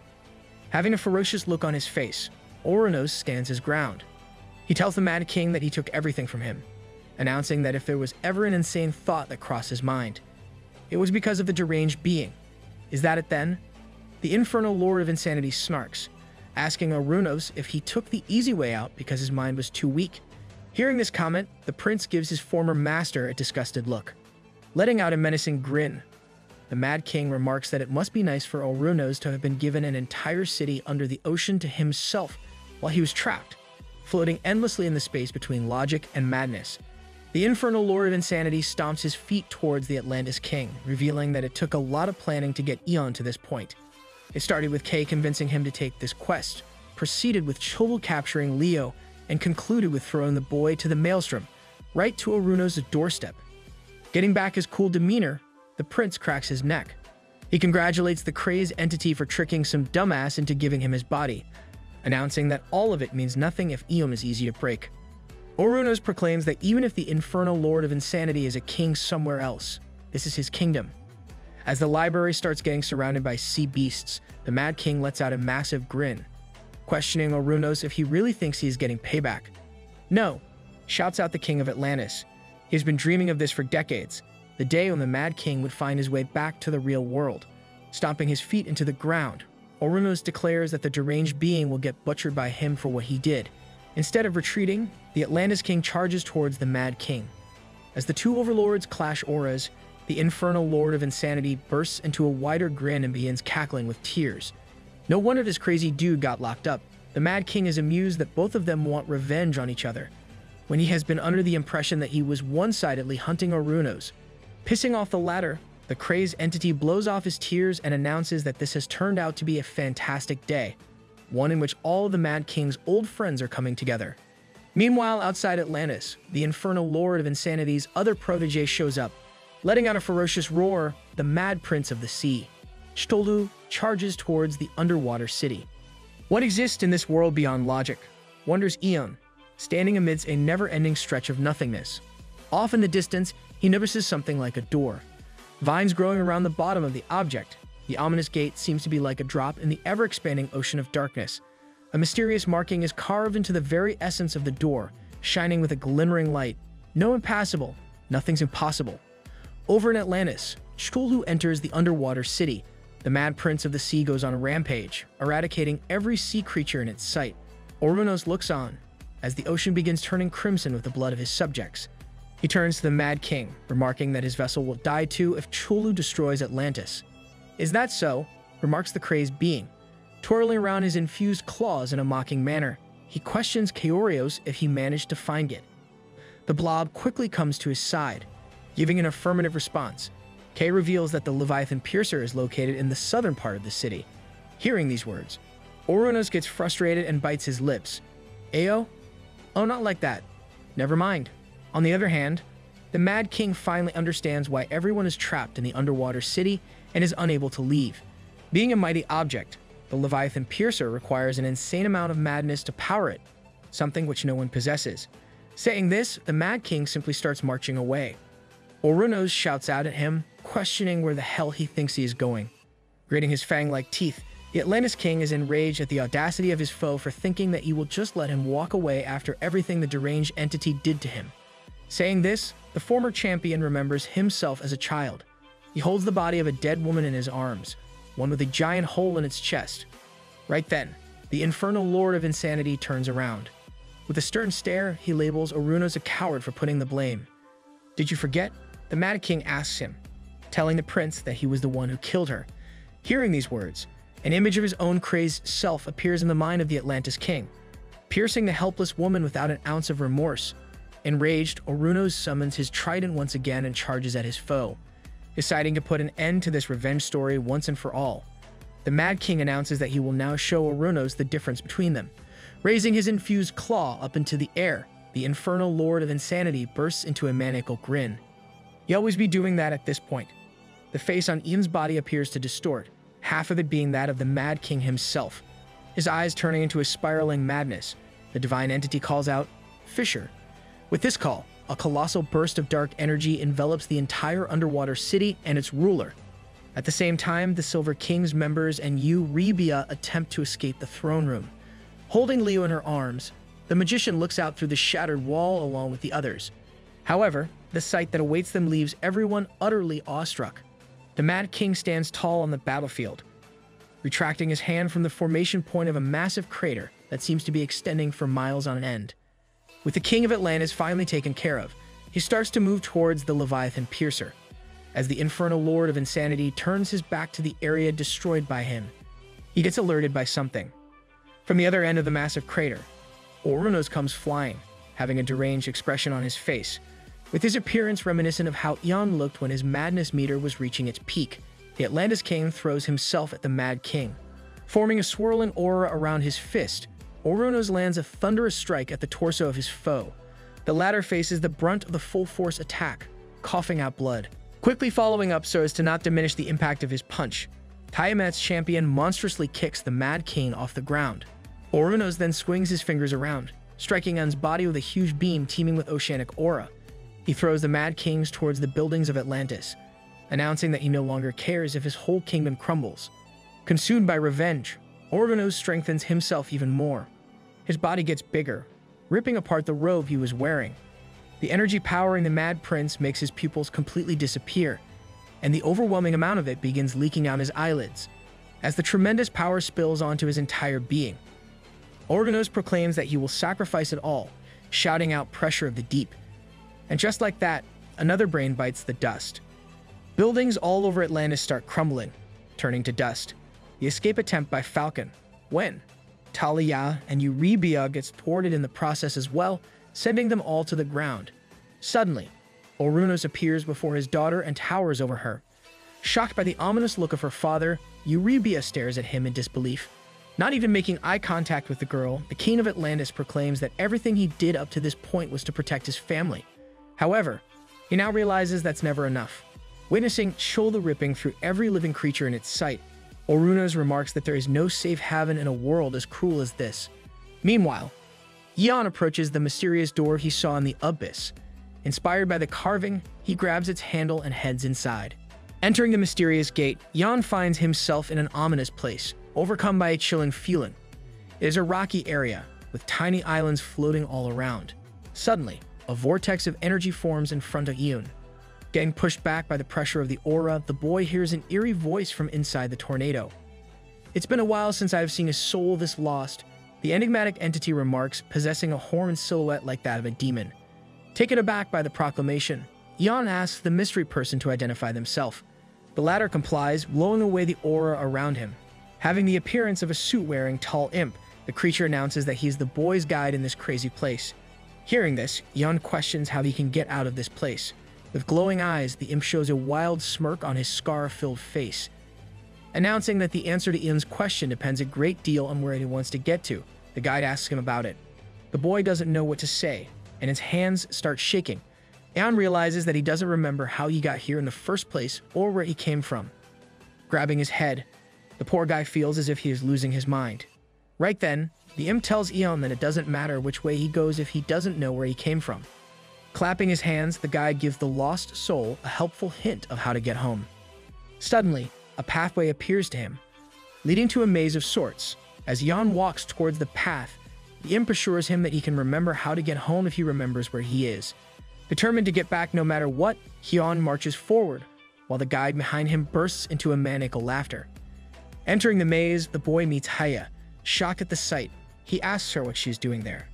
Having a ferocious look on his face, Orunos stands his ground. He tells the Mad King that he took everything from him, announcing that if there was ever an insane thought that crossed his mind, it was because of the deranged being. Is that it then? The infernal Lord of Insanity snarks, asking Orunos if he took the easy way out because his mind was too weak. Hearing this comment, the prince gives his former master a disgusted look. Letting out a menacing grin, the Mad King remarks that it must be nice for Orunos to have been given an entire city under the ocean to himself while he was trapped, floating endlessly in the space between logic and madness. The infernal Lord of Insanity stomps his feet towards the Atlantis King, revealing that it took a lot of planning to get Eon to this point. It started with Kay convincing him to take this quest, proceeded with Chovel capturing Leo, and concluded with throwing the boy to the maelstrom, right to Orunos' doorstep. Getting back his cool demeanor, the prince cracks his neck. He congratulates the crazed entity for tricking some dumbass into giving him his body, announcing that all of it means nothing if Eon is easy to break. Orunos proclaims that even if the infernal Lord of Insanity is a king somewhere else, this is his kingdom. As the library starts getting surrounded by sea beasts, the Mad King lets out a massive grin, questioning Orunos if he really thinks he is getting payback. No, shouts out the King of Atlantis. He has been dreaming of this for decades, the day when the Mad King would find his way back to the real world. Stomping his feet into the ground, Orunos declares that the deranged being will get butchered by him for what he did. Instead of retreating, the Atlantis King charges towards the Mad King. As the two overlords clash auras, the infernal Lord of Insanity bursts into a wider grin and begins cackling with tears. No wonder this crazy dude got locked up. The Mad King is amused that both of them want revenge on each other, when he has been under the impression that he was one-sidedly hunting Orunos. Pissing off the latter, the crazed entity blows off his tears and announces that this has turned out to be a fantastic day, one in which all of the Mad King's old friends are coming together. Meanwhile, outside Atlantis, the infernal Lord of Insanity's other protege shows up. Letting out a ferocious roar, the Mad Prince of the Sea, Cthulhu, charges towards the underwater city. What exists in this world beyond logic? Wonders Eon, standing amidst a never-ending stretch of nothingness. Off in the distance, he notices something like a door. Vines growing around the bottom of the object. The ominous gate seems to be like a drop in the ever-expanding ocean of darkness. A mysterious marking is carved into the very essence of the door, shining with a glimmering light. No impassable, nothing's impossible. Over in Atlantis, Cthulhu enters the underwater city. The Mad Prince of the Sea goes on a rampage, eradicating every sea creature in its sight. Ouranos looks on, as the ocean begins turning crimson with the blood of his subjects. He turns to the Mad King, remarking that his vessel will die too if Cthulhu destroys Atlantis. "Is that so?" remarks the crazed being, twirling around his infused claws in a mocking manner. He questions Chaorios if he managed to find it. The blob quickly comes to his side, giving an affirmative response. Kay reveals that the Leviathan Piercer is located in the southern part of the city. Hearing these words, Ouranos gets frustrated and bites his lips. "Ayo? Oh, not like that. Never mind." On the other hand, the Mad King finally understands why everyone is trapped in the underwater city and is unable to leave. Being a mighty object, the Leviathan Piercer requires an insane amount of madness to power it, something which no one possesses. Saying this, the Mad King simply starts marching away. Ouranos shouts out at him, questioning where the hell he thinks he is going. Gritting his fang-like teeth, the Atlantis King is enraged at the audacity of his foe for thinking that he will just let him walk away after everything the deranged entity did to him. Saying this, the former champion remembers himself as a child. He holds the body of a dead woman in his arms, one with a giant hole in its chest. Right then, the infernal Lord of Insanity turns around. With a stern stare, he labels Ouranos a coward for putting the blame. "Did you forget?" the Mad King asks him, telling the prince that he was the one who killed her. Hearing these words, an image of his own crazed self appears in the mind of the Atlantis King, piercing the helpless woman without an ounce of remorse. Enraged, Ouranos summons his trident once again and charges at his foe, deciding to put an end to this revenge story once and for all. The Mad King announces that he will now show Ouranos the difference between them. Raising his infused claw up into the air, the infernal Lord of Insanity bursts into a maniacal grin. He always be doing that at this point. The face on Ian's body appears to distort, half of it being that of the Mad King himself. His eyes turning into a spiraling madness. The divine entity calls out, "Fisher." With this call, a colossal burst of dark energy envelops the entire underwater city and its ruler. At the same time, the Silver King's members and Eurybia attempt to escape the throne room. Holding Leo in her arms, the magician looks out through the shattered wall along with the others. However, the sight that awaits them leaves everyone utterly awestruck. The Mad King stands tall on the battlefield, retracting his hand from the formation point of a massive crater that seems to be extending for miles on end. With the King of Atlantis finally taken care of, he starts to move towards the Leviathan Piercer. As the infernal Lord of Insanity turns his back to the area destroyed by him, he gets alerted by something. From the other end of the massive crater, Ouranos comes flying, having a deranged expression on his face, with his appearance reminiscent of how Ian looked when his madness meter was reaching its peak. The Atlantis King throws himself at the Mad King. Forming a swirling aura around his fist, Ouranos lands a thunderous strike at the torso of his foe. The latter faces the brunt of the full-force attack, coughing out blood. Quickly following up so as to not diminish the impact of his punch, Tiamat's champion monstrously kicks the Mad King off the ground. Ouranos then swings his fingers around, striking Un's body with a huge beam teeming with oceanic aura. He throws the Mad Kings towards the buildings of Atlantis, announcing that he no longer cares if his whole kingdom crumbles. Consumed by revenge, Ouranos strengthens himself even more. His body gets bigger, ripping apart the robe he was wearing. The energy powering the Mad Prince makes his pupils completely disappear, and the overwhelming amount of it begins leaking out his eyelids, as the tremendous power spills onto his entire being. Ouranos proclaims that he will sacrifice it all, shouting out "Pressure of the Deep." And just like that, another brain bites the dust. Buildings all over Atlantis start crumbling, turning to dust. The escape attempt by Falcon, when Talia and Eurybia gets thwarted in the process as well, sending them all to the ground. Suddenly, Ouranos appears before his daughter and towers over her. Shocked by the ominous look of her father, Eurybia stares at him in disbelief. Not even making eye contact with the girl, the King of Atlantis proclaims that everything he did up to this point was to protect his family. However, he now realizes that's never enough. Witnessing Cthulhu ripping through every living creature in its sight, Ouranos remarks that there is no safe haven in a world as cruel as this. Meanwhile, Ian approaches the mysterious door he saw in the abyss. Inspired by the carving, he grabs its handle and heads inside. Entering the mysterious gate, Jan finds himself in an ominous place, overcome by a chilling feeling. It is a rocky area, with tiny islands floating all around. Suddenly, a vortex of energy forms in front of Ian. Getting pushed back by the pressure of the aura, the boy hears an eerie voice from inside the tornado. "It's been a while since I have seen a soul this lost," the enigmatic entity remarks, possessing a horned silhouette like that of a demon. Taken aback by the proclamation, Ian asks the mystery person to identify themselves. The latter complies, blowing away the aura around him. Having the appearance of a suit-wearing tall imp, the creature announces that he is the boy's guide in this crazy place. Hearing this, Ian questions how he can get out of this place. With glowing eyes, the imp shows a wild smirk on his scar-filled face, announcing that the answer to Ian's question depends a great deal on where he wants to get to. The guide asks him about it. The boy doesn't know what to say, and his hands start shaking. Ian realizes that he doesn't remember how he got here in the first place or where he came from. Grabbing his head, the poor guy feels as if he is losing his mind. Right then, the imp tells Ian that it doesn't matter which way he goes if he doesn't know where he came from. Clapping his hands, the guide gives the lost soul a helpful hint of how to get home. Suddenly, a pathway appears to him, leading to a maze of sorts. As Ian walks towards the path, the imp assures him that he can remember how to get home if he remembers where he is. Determined to get back no matter what, Ian marches forward, while the guide behind him bursts into a maniacal laughter. Entering the maze, the boy meets Haya. Shocked at the sight, he asks her what she's doing there.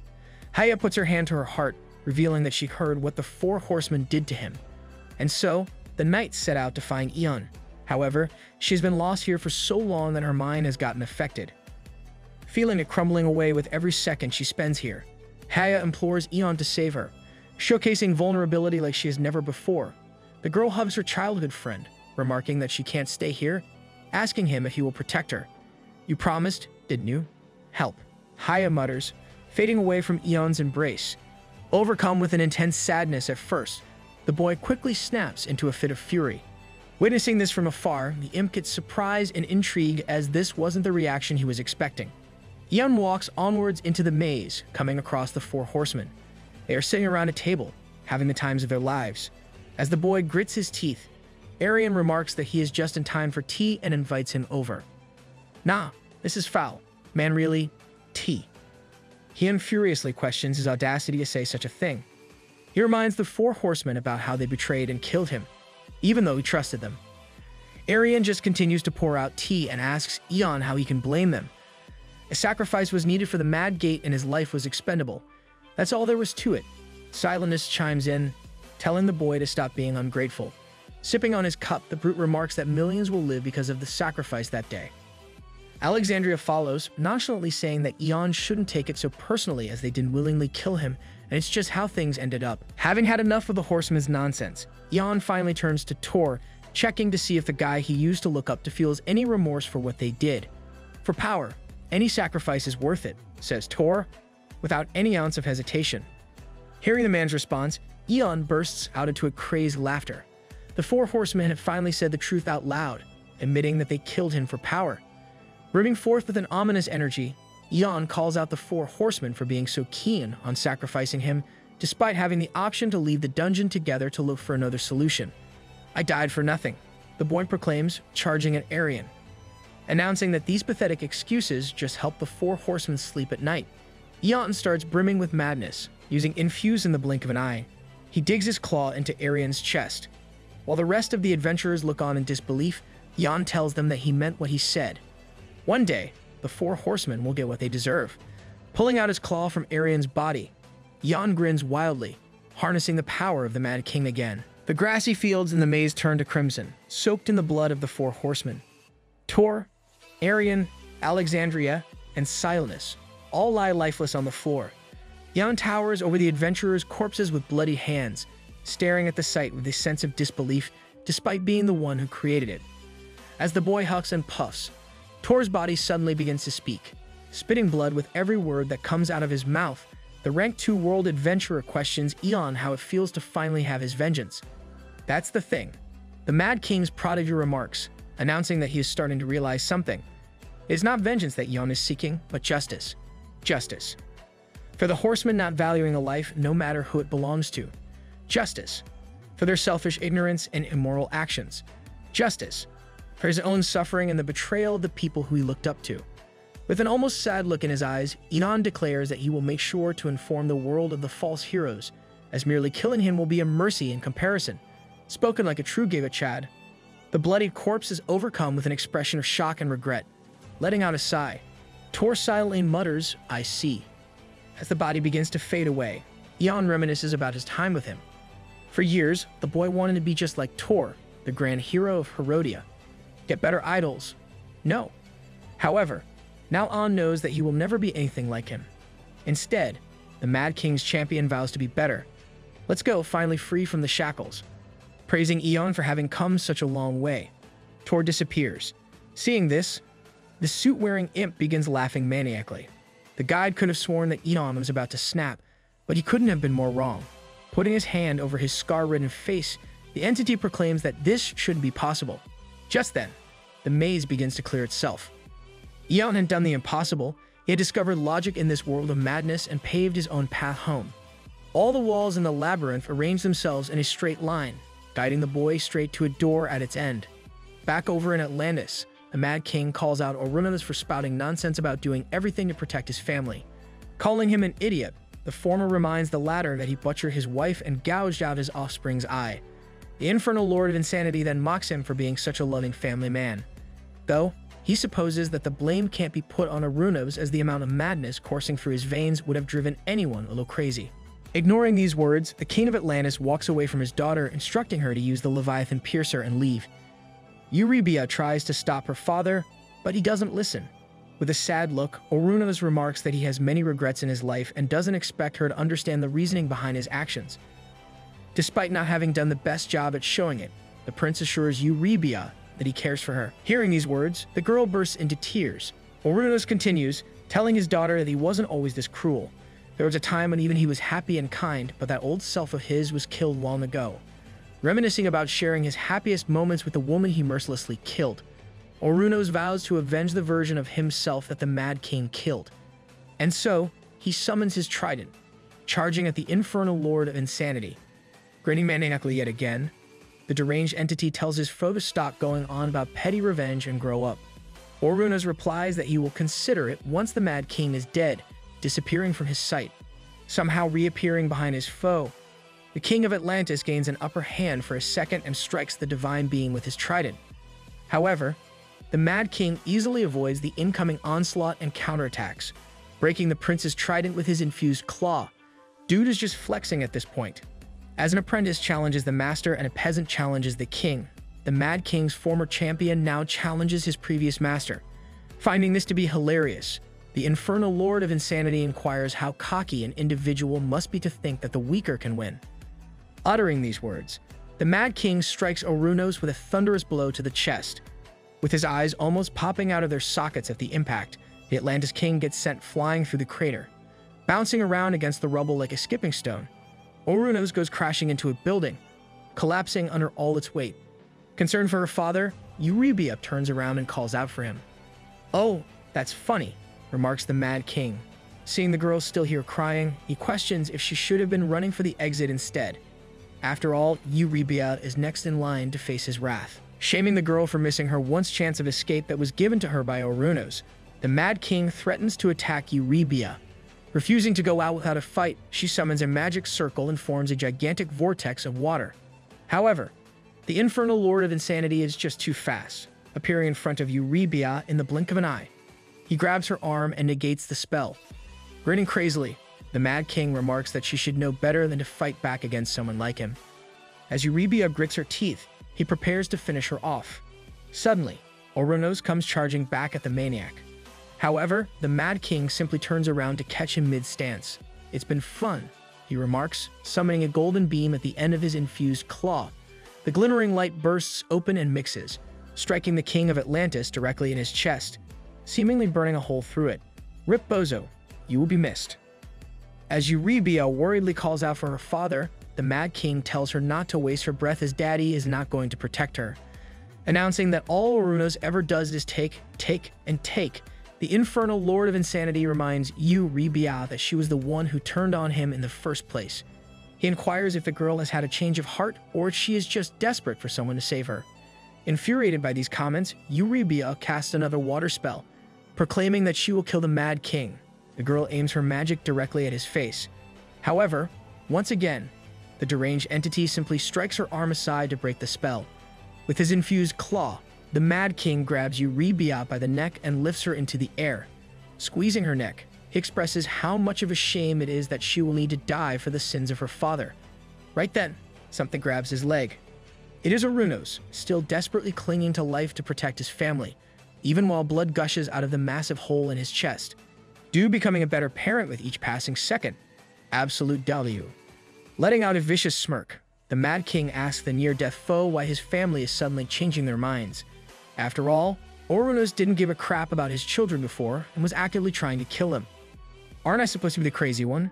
Haya puts her hand to her heart, revealing that she heard what the four horsemen did to him. And so, the knights set out to find Ian. However, she's been lost here for so long that her mind has gotten affected. Feeling it crumbling away with every second she spends here, Haya implores Ian to save her, showcasing vulnerability like she has never before. The girl hugs her childhood friend, remarking that she can't stay here, asking him if he will protect her. "You promised, didn't you? Help," Haya mutters, fading away from Ian's embrace. Overcome with an intense sadness at first, the boy quickly snaps into a fit of fury. Witnessing this from afar, the imp gets surprised and intrigued as this wasn't the reaction he was expecting. Ian walks onwards into the maze, coming across the four horsemen. They are sitting around a table, having the times of their lives. As the boy grits his teeth, Arian remarks that he is just in time for tea and invites him over. "Nah, this is foul. Man, really? Tea?" Ian furiously questions his audacity to say such a thing. He reminds the four horsemen about how they betrayed and killed him, even though he trusted them. Arian just continues to pour out tea and asks Ian how he can blame them. A sacrifice was needed for the Mad Gate and his life was expendable. That's all there was to it. Silenus chimes in, telling the boy to stop being ungrateful. Sipping on his cup, the brute remarks that millions will live because of the sacrifice that day. Alexandria follows, nonchalantly saying that Ian shouldn't take it so personally as they didn't willingly kill him, and it's just how things ended up. Having had enough of the horseman's nonsense, Ian finally turns to Tor, checking to see if the guy he used to look up to feels any remorse for what they did. "For power, any sacrifice is worth it," says Tor, without any ounce of hesitation. Hearing the man's response, Ian bursts out into a crazed laughter. The four horsemen have finally said the truth out loud, admitting that they killed him for power. Brimming forth with an ominous energy, Ian calls out the four horsemen for being so keen on sacrificing him, despite having the option to leave the dungeon together to look for another solution. "I died for nothing," the boy proclaims, charging at Arian, announcing that these pathetic excuses just help the four horsemen sleep at night. Ian starts brimming with madness, using infuse in the blink of an eye. He digs his claw into Arian's chest. While the rest of the adventurers look on in disbelief, Ian tells them that he meant what he said. One day, the four horsemen will get what they deserve. Pulling out his claw from Arian's body, Ian grins wildly, harnessing the power of the Mad King again. The grassy fields in the maze turn to crimson, soaked in the blood of the four horsemen. Tor, Arian, Alexandria, and Silenus all lie lifeless on the floor. Ian towers over the adventurers' corpses with bloody hands, staring at the sight with a sense of disbelief despite being the one who created it. As the boy hucks and puffs, Tor's body suddenly begins to speak, spitting blood with every word that comes out of his mouth. The Rank 2 world adventurer questions Ian how it feels to finally have his vengeance. That's the thing. The Mad King's prodigy remarks, announcing that he is starting to realize something. It is not vengeance that Ian is seeking, but justice. Justice. For the horsemen not valuing a life no matter who it belongs to. Justice. For their selfish ignorance and immoral actions. justice for his own suffering and the betrayal of the people who he looked up to. With an almost sad look in his eyes, Ion declares that he will make sure to inform the world of the false heroes, as merely killing him will be a mercy in comparison. Spoken like a true Geva Chad. The bloodied corpse is overcome with an expression of shock and regret, letting out a sigh. Tor silently mutters, "I see." As the body begins to fade away, Ion reminisces about his time with him. For years, the boy wanted to be just like Tor, the grand hero of Herodia. Get better idols? No. However, now On knows that he will never be anything like him. Instead, the Mad King's champion vows to be better. Let's go, finally free from the shackles. Praising Ion for having come such a long way, Tor disappears. Seeing this, the suit-wearing imp begins laughing maniacally. The guide could have sworn that Ion was about to snap, but he couldn't have been more wrong. Putting his hand over his scar-ridden face, the entity proclaims that this shouldn't be possible. Just then, the maze begins to clear itself. Ion had done the impossible. He had discovered logic in this world of madness and paved his own path home. All the walls in the labyrinth arranged themselves in a straight line, guiding the boy straight to a door at its end. Back over in Atlantis, the Mad King calls out Orunos for spouting nonsense about doing everything to protect his family. Calling him an idiot, the former reminds the latter that he butchered his wife and gouged out his offspring's eye. The infernal Lord of Insanity then mocks him for being such a loving family man. Though, he supposes that the blame can't be put on Orunos, as the amount of madness coursing through his veins would have driven anyone a little crazy. Ignoring these words, the King of Atlantis walks away from his daughter, instructing her to use the Leviathan Piercer and leave. Eurybia tries to stop her father, but he doesn't listen. With a sad look, Orunos remarks that he has many regrets in his life and doesn't expect her to understand the reasoning behind his actions. Despite not having done the best job at showing it, the prince assures Eurybia that he cares for her. Hearing these words, the girl bursts into tears. Orunos continues, telling his daughter that he wasn't always this cruel. There was a time when even he was happy and kind, but that old self of his was killed long ago. Reminiscing about sharing his happiest moments with the woman he mercilessly killed, Orunos vows to avenge the version of himself that the Mad King killed. And so, he summons his trident, charging at the infernal Lord of Insanity. Grinning maniacally yet again, the deranged entity tells his foe to stop going on about petty revenge and grow up. Orunos replies that he will consider it once the Mad King is dead, disappearing from his sight, somehow reappearing behind his foe. The King of Atlantis gains an upper hand for a second and strikes the divine being with his trident. However, the Mad King easily avoids the incoming onslaught and counterattacks, breaking the prince's trident with his infused claw. Dude is just flexing at this point. As an apprentice challenges the master and a peasant challenges the king, the Mad King's former champion now challenges his previous master. Finding this to be hilarious, the infernal Lord of Insanity inquires how cocky an individual must be to think that the weaker can win. Uttering these words, the Mad King strikes Orunos with a thunderous blow to the chest. With his eyes almost popping out of their sockets at the impact, the Atlantis King gets sent flying through the crater. Bouncing around against the rubble like a skipping stone, Orunos goes crashing into a building, collapsing under all its weight. Concerned for her father, Eurybia turns around and calls out for him. "Oh, that's funny," remarks the Mad King. Seeing the girl still here crying, he questions if she should have been running for the exit instead. After all, Eurybia is next in line to face his wrath. Shaming the girl for missing her once chance of escape that was given to her by Orunos, the Mad King threatens to attack Eurybia. Refusing to go out without a fight, she summons a magic circle and forms a gigantic vortex of water. However, the infernal Lord of Insanity is just too fast, appearing in front of Eurybia in the blink of an eye. He grabs her arm and negates the spell. Grinning crazily, the Mad King remarks that she should know better than to fight back against someone like him. As Eurybia grits her teeth, he prepares to finish her off. Suddenly, Orunos comes charging back at the maniac. However, the Mad King simply turns around to catch him mid-stance. "It's been fun," he remarks, summoning a golden beam at the end of his infused claw. The glittering light bursts open and mixes, striking the King of Atlantis directly in his chest, seemingly burning a hole through it. "Rip Bozo, you will be missed." As Eurybia worriedly calls out for her father, the Mad King tells her not to waste her breath as Daddy is not going to protect her. Announcing that all Orunos ever does is take, and take, the infernal Lord of Insanity reminds Eurybia that she was the one who turned on him in the first place. He inquires if the girl has had a change of heart or if she is just desperate for someone to save her. Infuriated by these comments, Eurybia casts another water spell, proclaiming that she will kill the Mad King. The girl aims her magic directly at his face. However, once again, the deranged entity simply strikes her arm aside to break the spell. With his infused claw, the Mad King grabs Eurybia by the neck and lifts her into the air. Squeezing her neck, he expresses how much of a shame it is that she will need to die for the sins of her father. Right then, something grabs his leg. It is Arunos, still desperately clinging to life to protect his family, even while blood gushes out of the massive hole in his chest. Du becoming a better parent with each passing second. Absolute W. Letting out a vicious smirk, the Mad King asks the near-death foe why his family is suddenly changing their minds. After all, Arunos didn't give a crap about his children before and was actively trying to kill him. Aren't I supposed to be the crazy one?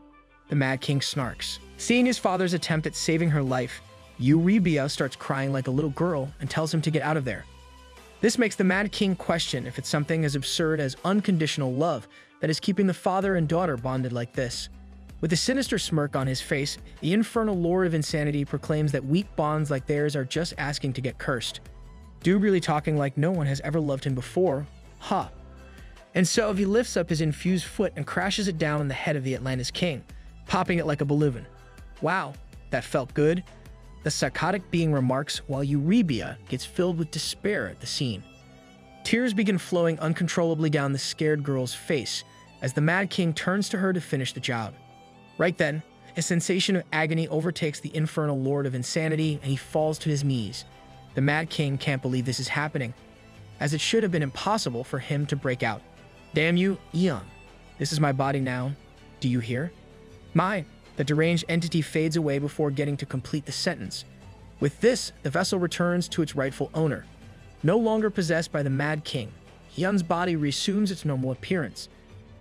The Mad King snarks. Seeing his father's attempt at saving her life, Eurybia starts crying like a little girl and tells him to get out of there. This makes the Mad King question if it's something as absurd as unconditional love that is keeping the father and daughter bonded like this. With a sinister smirk on his face, the infernal Lord of Insanity proclaims that weak bonds like theirs are just asking to get cursed. Du really talking like no one has ever loved him before. Ha. And so he lifts up his infused foot and crashes it down on the head of the Atlantis King, popping it like a balloon. Wow, that felt good. The psychotic being remarks while Eurybia gets filled with despair at the scene. Tears begin flowing uncontrollably down the scared girl's face as the Mad King turns to her to finish the job. Right then, a sensation of agony overtakes the infernal Lord of Insanity and he falls to his knees. The Mad King can't believe this is happening, as it should have been impossible for him to break out. Damn you, Eon. This is my body now. Do you hear? Mine. The deranged entity fades away before getting to complete the sentence. With this, the vessel returns to its rightful owner. No longer possessed by the Mad King, Hyun's body resumes its normal appearance.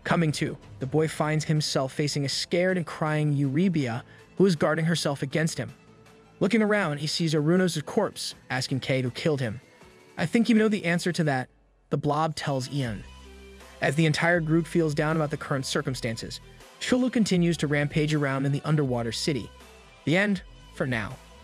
Coming to, the boy finds himself facing a scared and crying Eurybia, who is guarding herself against him. Looking around, he sees Arunos' corpse, asking Kate who killed him. I think you know the answer to that, the blob tells Ian. As the entire group feels down about the current circumstances, Chulu continues to rampage around in the underwater city. The end, for now.